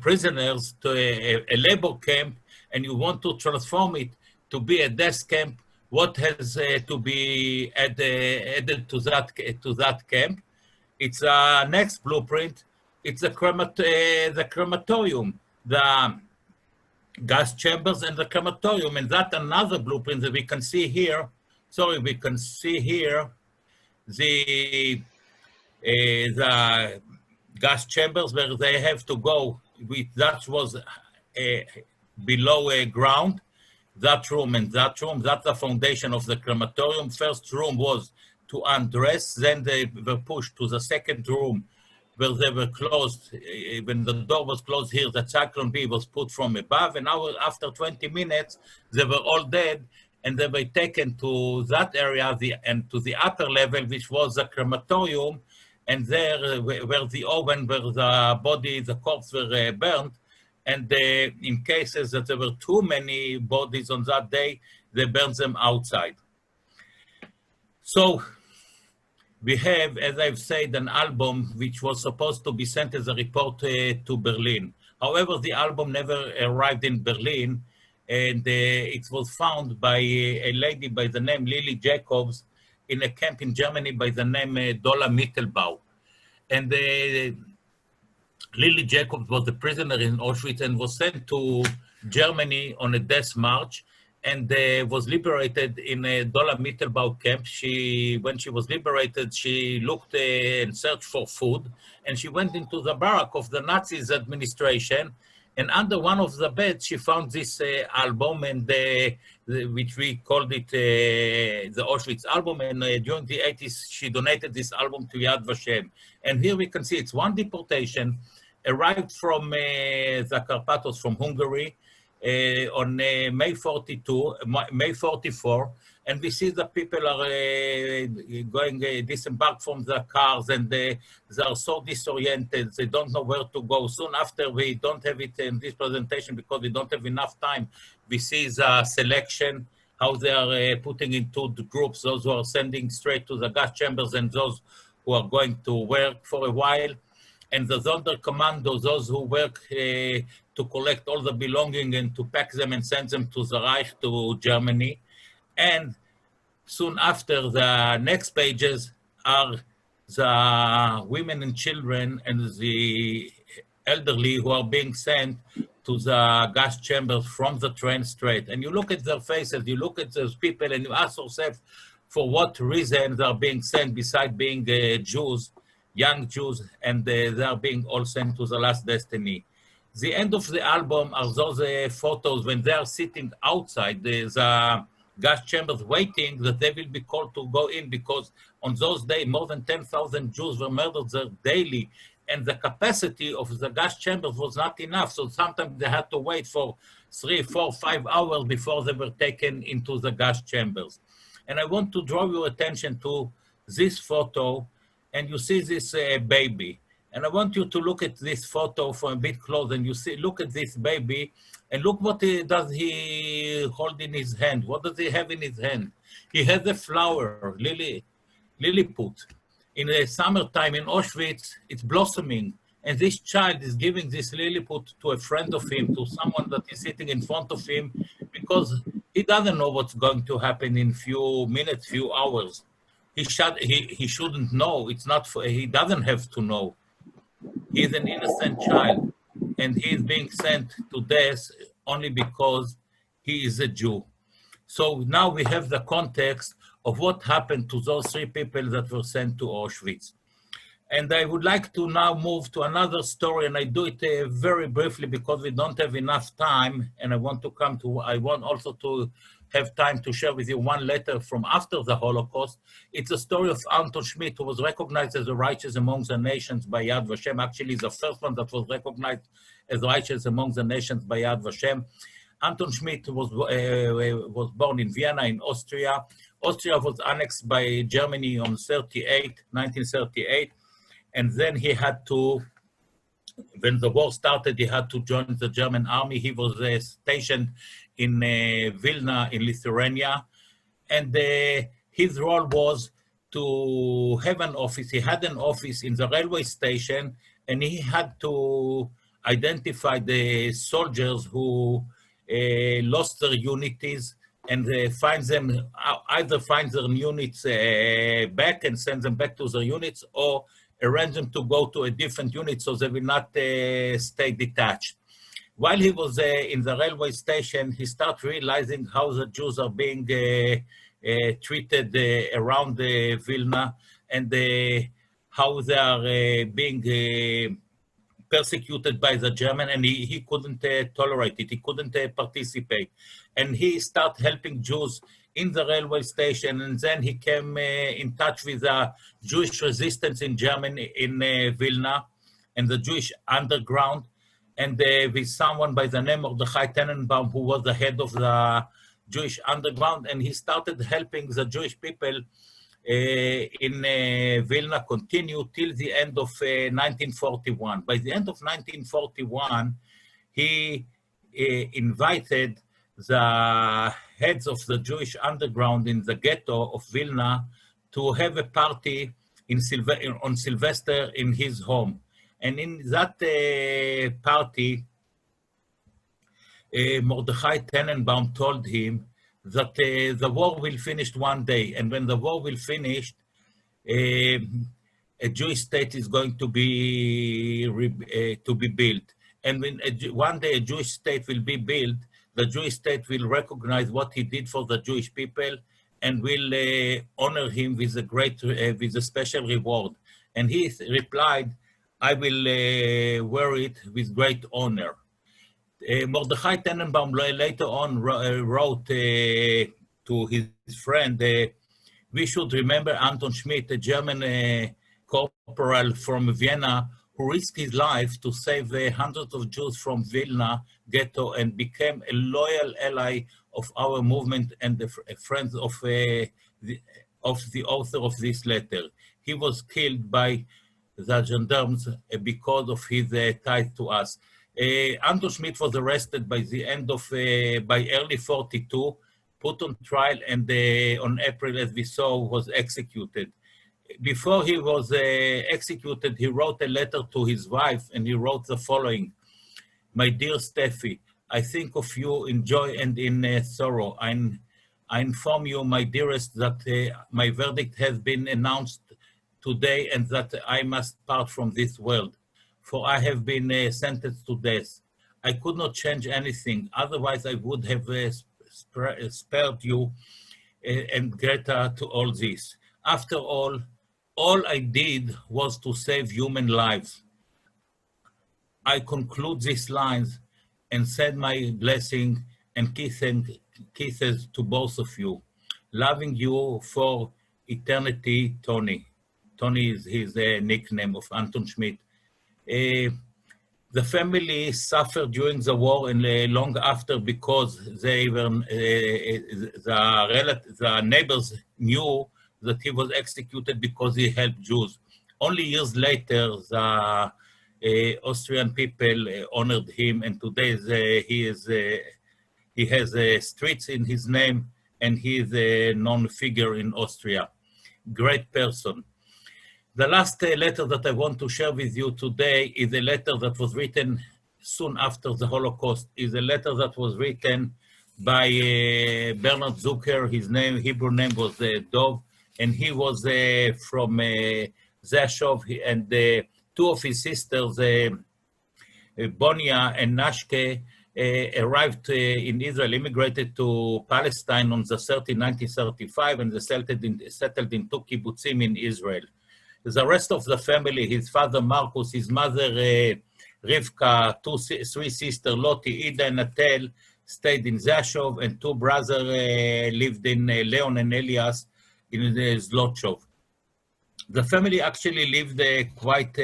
prisoners, to a labor camp, and you want to transform it to be a death camp, what has to be added to that camp? It's a next blueprint. It's the crematorium, the gas chambers and the crematorium, and that another blueprint that we can see here. Sorry, we can see here the gas chambers where they have to go. That was below ground. that room and that room. That's the foundation of the crematorium. First room was to undress, then they were pushed to the second room where they were closed. When the door was closed here, the cyclone B was put from above, and now after 20 minutes, they were all dead, and they were taken to that area and to the upper level, which was the crematorium, and there where the oven, where the body, the corpse were burned, and in cases that there were too many bodies on that day, they burned them outside. So we have, as I've said, an album which was supposed to be sent as a report to Berlin. However, the album never arrived in Berlin, and it was found by a lady by the name Lily Jacobs in a camp in Germany by the name Dola Mittelbau. And Lily Jacobs was a prisoner in Auschwitz and was sent to Germany on a death march, and was liberated in a Dola Mittelbau camp. When she was liberated, she looked and searched for food, and she went into the barrack of the Nazis administration, and under one of the beds, she found this album, and which we called it the Auschwitz album, and during the 80s, she donated this album to Yad Vashem. And here we can see it's one deportation, arrived from the Carpathos, from Hungary, on May 44, and we see the people are going disembark from the cars, and they are so disoriented, they don't know where to go. Soon after, we don't have it in this presentation because we don't have enough time. We see the selection, how they are putting into the groups, those who are sending straight to the gas chambers and those who are going to work for a while. And the Sonderkommando, those who work to collect all the belongings and to pack them and send them to the Reich, to Germany. And soon after, the next pages are the women and children and the elderly who are being sent to the gas chambers from the train straight. And you look at their faces, you look at those people, and you ask yourself for what reason they are being sent, besides being Jews, young Jews, and they are being all sent to the last destiny. The end of the album are those photos when they are sitting outside the gas chambers waiting that they will be called to go in, because on those days, more than 10,000 Jews were murdered there daily, and the capacity of the gas chambers was not enough. So sometimes they had to wait for 3, 4, 5 hours before they were taken into the gas chambers. And I want to draw your attention to this photo, and you see this baby. And I want you to look at this photo for a bit close, and you see, look at this baby, and look what does he hold in his hand. What does he have in his hand? He has a flower, lilliput. In the summertime in Auschwitz, it's blossoming. And this child is giving this lilliput to a friend of him, to someone that is sitting in front of him, because he doesn't know what's going to happen in few minutes, few hours. He shouldn't know. It's not for, he doesn't have to know. He is an innocent child, and he is being sent to death only because he is a Jew. So now we have the context of what happened to those 3 people that were sent to Auschwitz. And I would like to now move to another story, and I do it very briefly because we don't have enough time, and I want also to have time to share with you one letter from after the Holocaust. It's a story of Anton Schmidt, who was recognized as the righteous among the nations by Yad Vashem. Actually, the first one that was recognized as righteous among the nations by Yad Vashem. Anton Schmidt was born in Vienna, in Austria. Austria was annexed by Germany on 1938. And then he had to, when the war started, he had to join the German army. He was stationed in Vilna, in Lithuania. And his role was to have an office. He had an office in the railway station, and he had to identify the soldiers who lost their unities and find them, either find their units back and send them back to their units, or arrange them to go to a different unit so they will not stay detached. While he was in the railway station, he started realizing how the Jews are being treated around Vilna, and how they are being persecuted by the German, and he couldn't tolerate it. He couldn't participate. And he started helping Jews in the railway station, and then he came in touch with the Jewish resistance in Germany, in Vilna, and the Jewish underground, and with someone by the name of Mordechai Tenenbaum, who was the head of the Jewish underground, and he started helping the Jewish people in Vilna continue till the end of 1941. By the end of 1941, he invited the heads of the Jewish underground in the ghetto of Vilna to have a party on Sylvester in his home. And in that party, Mordechai Tenenbaum told him that the war will finish one day, and when the war will finish, a Jewish state is going to be built. And when one day a Jewish state will be built, the Jewish state will recognize what he did for the Jewish people and will honor him with a special reward. And he replied, "I will wear it with great honor." Mordechai Tenenbaum later on wrote to his friend, "We should remember Anton Schmidt, a German corporal from Vienna, who risked his life to save hundreds of Jews from Vilna ghetto and became a loyal ally of our movement and a friend of the author of this letter. He was killed by the gendarmes because of his ties to us." Anton Schmidt was arrested by the end of, by early 42, put on trial, and on April, as we saw, was executed. Before he was executed, he wrote a letter to his wife, and he wrote the following: "My dear Steffi, I think of you in joy and in sorrow. I inform you, my dearest, that my verdict has been announced today and that I must part from this world, for I have been sentenced to death. I could not change anything, otherwise I would have spared you and Greta to all this. After all I did was to save human lives. I conclude these lines and send my blessing and kisses to both of you. Loving you for eternity, Tony." Tony is his nickname of Anton Schmidt. The family suffered during the war and long after because they were, the neighbors knew that he was executed because he helped Jews. Only years later, the Austrian people honored him, and today he has streets in his name, and he is a known figure in Austria. Great person. The last letter that I want to share with you today is a letter that was written soon after the Holocaust. Is a letter that was written by Bernard Zucker. His Hebrew name was Dov, and he was from Zashov, and two of his sisters, Bonia and Nashke, arrived in Israel, immigrated to Palestine on the 1935, and they settled in two kibbutzim in Israel. The rest of the family, his father Marcus, his mother Rivka, three sisters, Loti, Ida, and Natel, stayed in Zashov, and two brothers lived in Leon and Elias in Zlotchov. The family actually lived quite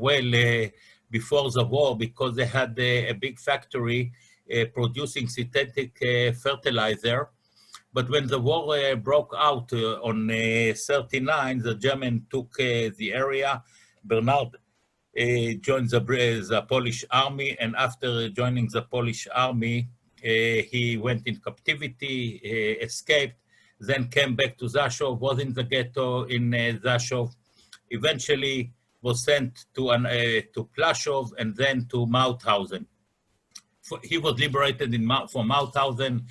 well before the war because they had a big factory producing synthetic fertilizer. But when the war broke out on 39, the Germans took the area. Bernard joined the Polish army, and after joining the Polish army, he went in captivity, escaped, then came back to Zashov, was in the ghetto in Zashov, eventually was sent to Plaszów and then to Mauthausen. He was liberated from Mauthausen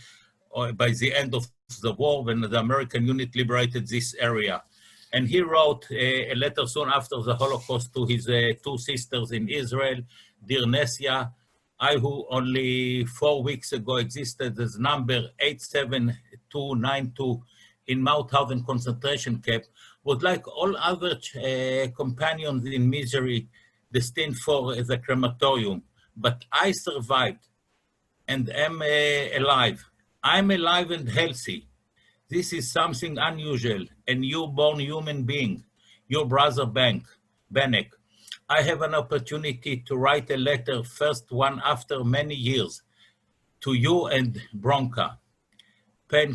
by the end of the war, when the American unit liberated this area. And he wrote a letter soon after the Holocaust to his two sisters in Israel, Dear Nesia, I who only 4 weeks ago existed as number 87292 in Mauthausen concentration camp, was like all other companions in misery. destined for the crematorium, but I survived and am alive. I'm alive and healthy. This is something unusual, a newborn human being, your brother Benek. I have an opportunity to write a letter, first one after many years, to you and Bronca. Pain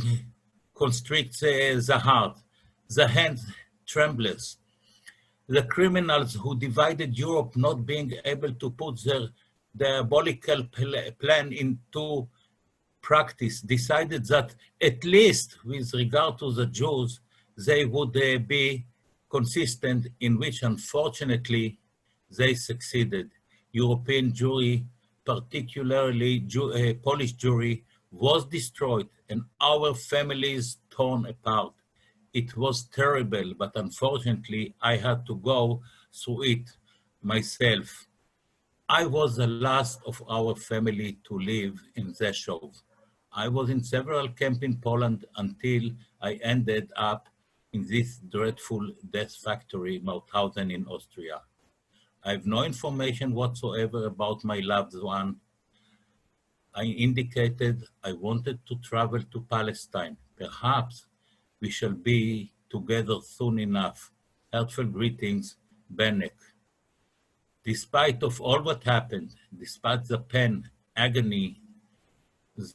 constricts the heart, the hand trembles. The criminals who divided Europe not being able to put their diabolical plan into practice decided that at least with regard to the Jews, they would be consistent, in which unfortunately they succeeded. European Jewry, particularly Polish Jewry, was destroyed and our families torn apart. It was terrible, but unfortunately I had to go through it myself. I was the last of our family to live in Rzeszów. I was in several camps in Poland until I ended up in this dreadful death factory, Mauthausen in Austria. I have no information whatsoever about my loved one. I indicated I wanted to travel to Palestine. Perhaps we shall be together soon enough. Heartfelt greetings, Benek. Despite of all what happened, despite the pain, agony,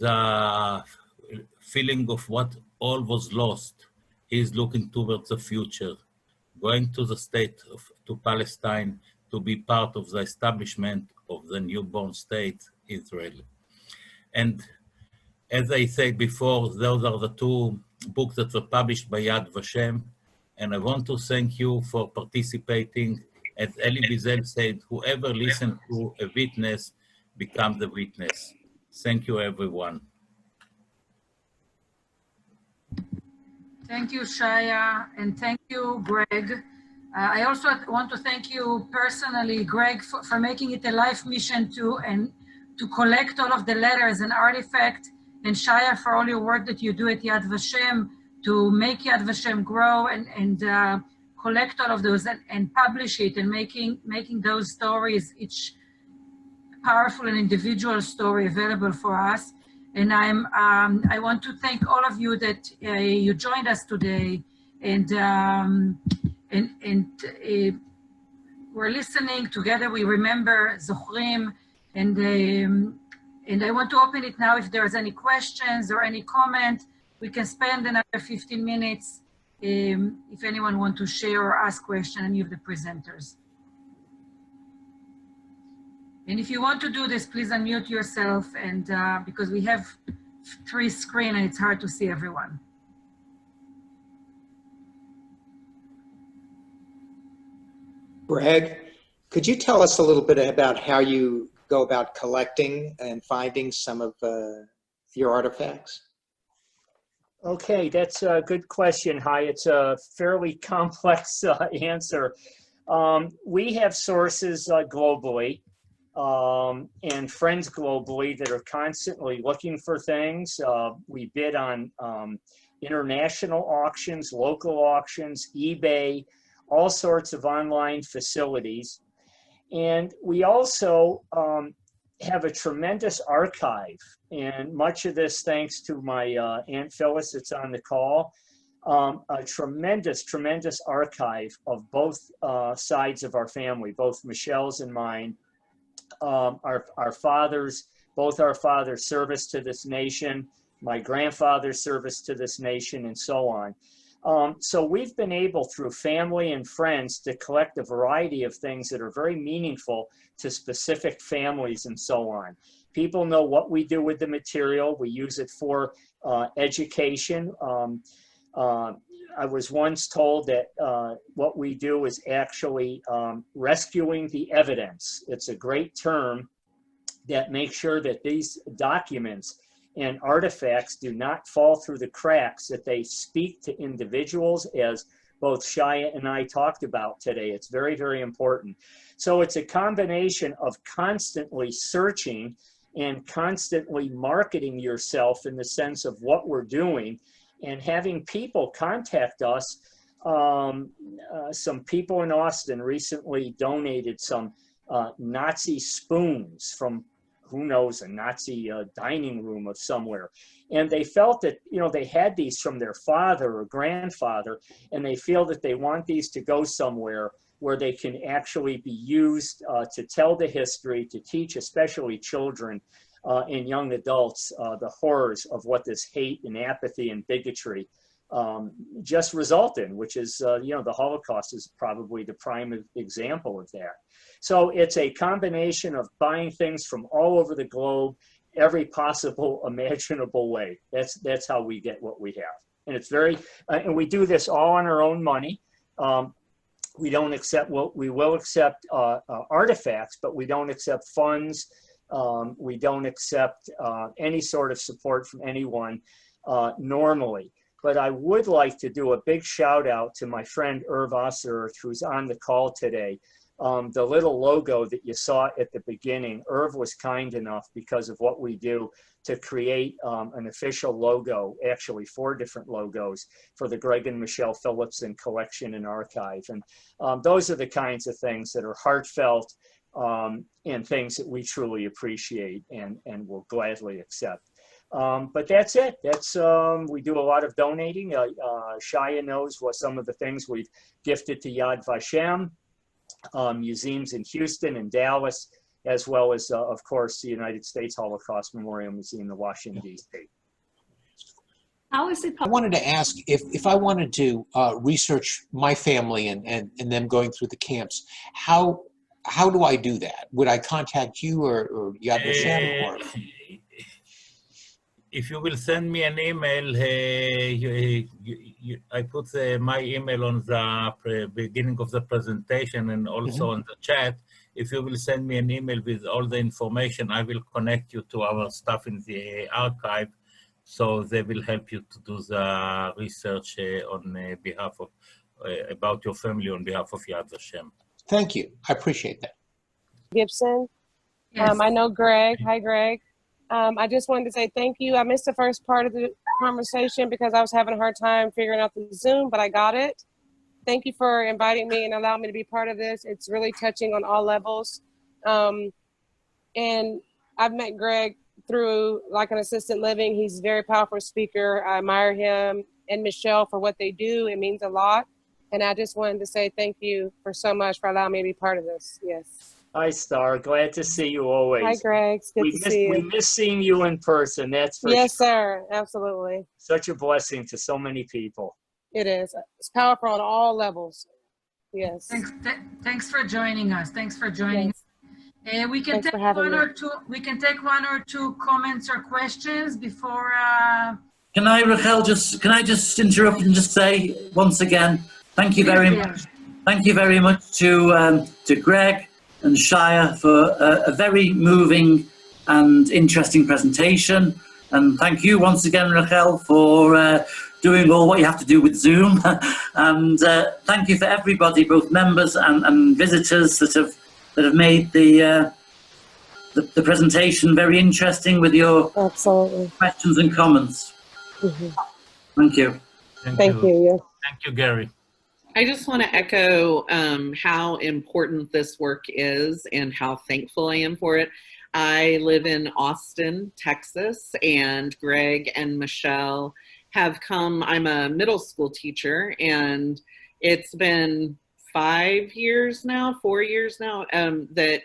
the feeling of what all was lost, he is looking towards the future, going to the to Palestine to be part of the establishment of the newborn state, Israel. And as I said before, those are the two books that were published by Yad Vashem. And I want to thank you for participating. As Elie Wiesel said, whoever listens to a witness becomes a witness. Thank you, everyone. Thank you, Shaya, and thank you, Gregg. I also want to thank you personally, Gregg, for making it a life mission to collect all of the letters and artifacts, and Shaya for all your work that you do at Yad Vashem to make Yad Vashem grow and collect all of those and publish it, and making those stories, each powerful and individual story, available for us. And I want to thank all of you that you joined us today, and we're listening together. We remember Zochrim, and I want to open it now. If there's any questions or any comment, we can spend another 15 minutes if anyone wants to share or ask questions, any of the presenters. And if you want to do this, please unmute yourself, and because we have 3 screens and it's hard to see everyone. Gregg, could you tell us a little bit about how you go about collecting and finding some of your artifacts? Okay, that's a good question, Hi. It's a fairly complex answer. We have sources globally and friends globally that are constantly looking for things. We bid on international auctions, local auctions, eBay, all sorts of online facilities. And we also have a tremendous archive, and much of this thanks to my Aunt Phyllis that's on the call. A tremendous, tremendous archive of both sides of our family, both Michelle's and mine. Our fathers, both our fathers' service to this nation, my grandfather's service to this nation, and so on. So we've been able, through family and friends, to collect a variety of things that are very meaningful to specific families and so on. People know what we do with the material. We use it for education. I was once told that what we do is actually rescuing the evidence. It's a great term that makes sure that these documents and artifacts do not fall through the cracks, that they speak to individuals, as both Shaya and I talked about today. It's very, very important. So it's a combination of constantly searching and constantly marketing yourself in the sense of what we're doing, and having people contact us. Some people in Austin recently donated some Nazi spoons from, who knows, a Nazi dining room of somewhere. And they felt that, you know, they had these from their father or grandfather, and they feel that they want these to go somewhere where they can actually be used to tell the history, to teach especially children and young adults the horrors of what this hate and apathy and bigotry just result in, which is, you know, the Holocaust is probably the prime example of that. So it's a combination of buying things from all over the globe, every possible imaginable way. That's how we get what we have. And it's very, and we do this all on our own money. We don't accept, well, we will accept artifacts, but we don't accept funds. We don't accept any sort of support from anyone normally. But I would like to do a big shout out to my friend Irv Osser, who's on the call today. The little logo that you saw at the beginning, Irv was kind enough, because of what we do, to create an official logo, actually 4 different logos for the Gregg and Michelle Philipson collection and archive. And those are the kinds of things that are heartfelt and things that we truly appreciate and will gladly accept. But that's it. That's we do a lot of donating. Shaya knows what some of the things we've gifted to Yad Vashem, museums in Houston and Dallas, as well as, of course, the United States Holocaust Memorial Museum in Washington, D.C. How is it? I wanted to ask if I wanted to research my family and them going through the camps, how do I do that? Would I contact you or Yad Vashem? Or? If you will send me an email, I put my email on the beginning of the presentation and also on the chat. If you will send me an email with all the information, I will connect you to our staff in the archive, so they will help you to do the research on behalf of, about your family on behalf of Yad Vashem. Thank you. I appreciate that. Gibson. Yes. I know Gregg. Hi, Gregg. I just wanted to say thank you. I missed the first part of the conversation because I was having a hard time figuring out the Zoom, but I got it. Thank you for inviting me and allowing me to be part of this. It's really touching on all levels. And I've met Gregg through like an assisted living. He's a very powerful speaker. I admire him and Michelle for what they do. It means a lot. And I just wanted to say thank you for so much for allowing me to be part of this. Yes. Hi, Star. Glad to see you always. Hi, Gregg. It's good to see you. We miss seeing you in person. That's for yes, sure. sir. Absolutely. Such a blessing to so many people. It is. It's powerful on all levels. Yes. Thanks for joining us. Thanks for joining us. We can Thanks take for having one me. or two. We can take 1 or 2 comments or questions before. Can I, Rachel, can I just interrupt and just say once again, thank you very much. Thank you very much to Gregg and Shaya for a very moving and interesting presentation. And thank you once again, Rachel, for doing all what you have to do with Zoom. And thank you for everybody, both members and visitors that have made the presentation very interesting with your Absolutely. questions and comments. Thank you. Thank you. Thank you, Gary. I just want to echo how important this work is and how thankful I am for it. I live in Austin, Texas, and Gregg and Michelle have come. I'm a middle school teacher, and it's been 4 years now, that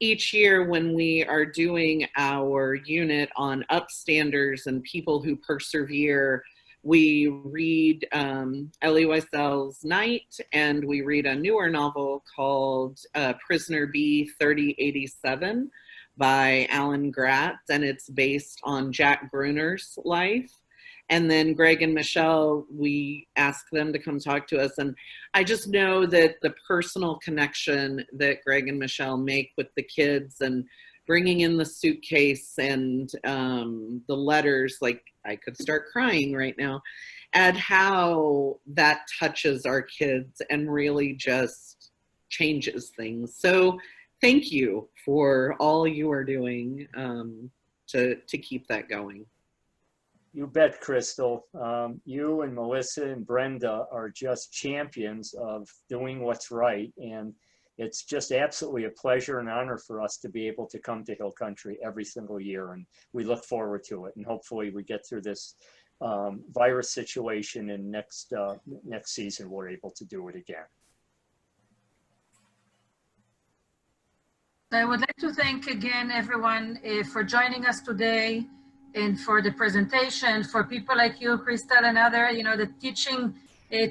each year when we are doing our unit on upstanders and people who persevere, we read Elie Wiesel's Night, and we read a newer novel called Prisoner B 3087 by Alan Gratz, and it's based on Jack Bruner's life. And then Gregg and Michelle, we ask them to come talk to us. And I just know that the personal connection that Gregg and Michelle make with the kids and bringing in the suitcase and the letters, like I could start crying right now, and how that touches our kids and really just changes things. So thank you for all you are doing to keep that going. You bet, Crystal. You and Melissa and Brenda are just champions of doing what's right. And it's just absolutely a pleasure and honor for us to be able to come to Hill Country every single year, and we look forward to it. And hopefully we get through this virus situation, and next season we're able to do it again. I would like to thank again everyone for joining us today and for the presentation, for people like you, Crystal, and other, the teaching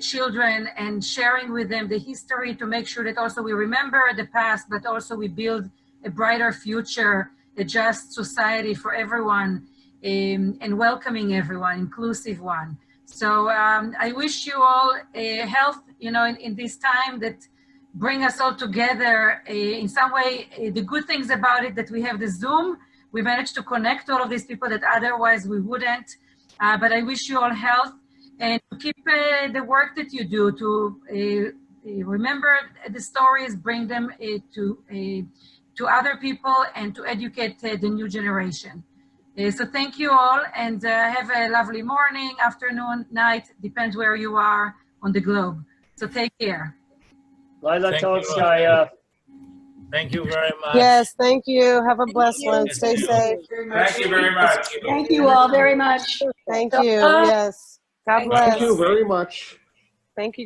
children and sharing with them the history to make sure that also we remember the past, but also we build a brighter future, a just society for everyone, and welcoming everyone, inclusive one. So I wish you all health, in this time that bring us all together in some way. The good things about it that we have the Zoom, we managed to connect all of these people that otherwise we wouldn't. But I wish you all health and keep the work that you do to remember the stories, bring them to other people and to educate the new generation. So thank you all, and have a lovely morning, afternoon, night, depends where you are on the globe. So take care. Laila Tov, Shaya. Thank you very much. Yes, thank you. Have a blessed one. Stay safe. Thank you very much. Thank you all very much. Thank you. Yes. God bless. Thank you very much. Thank you.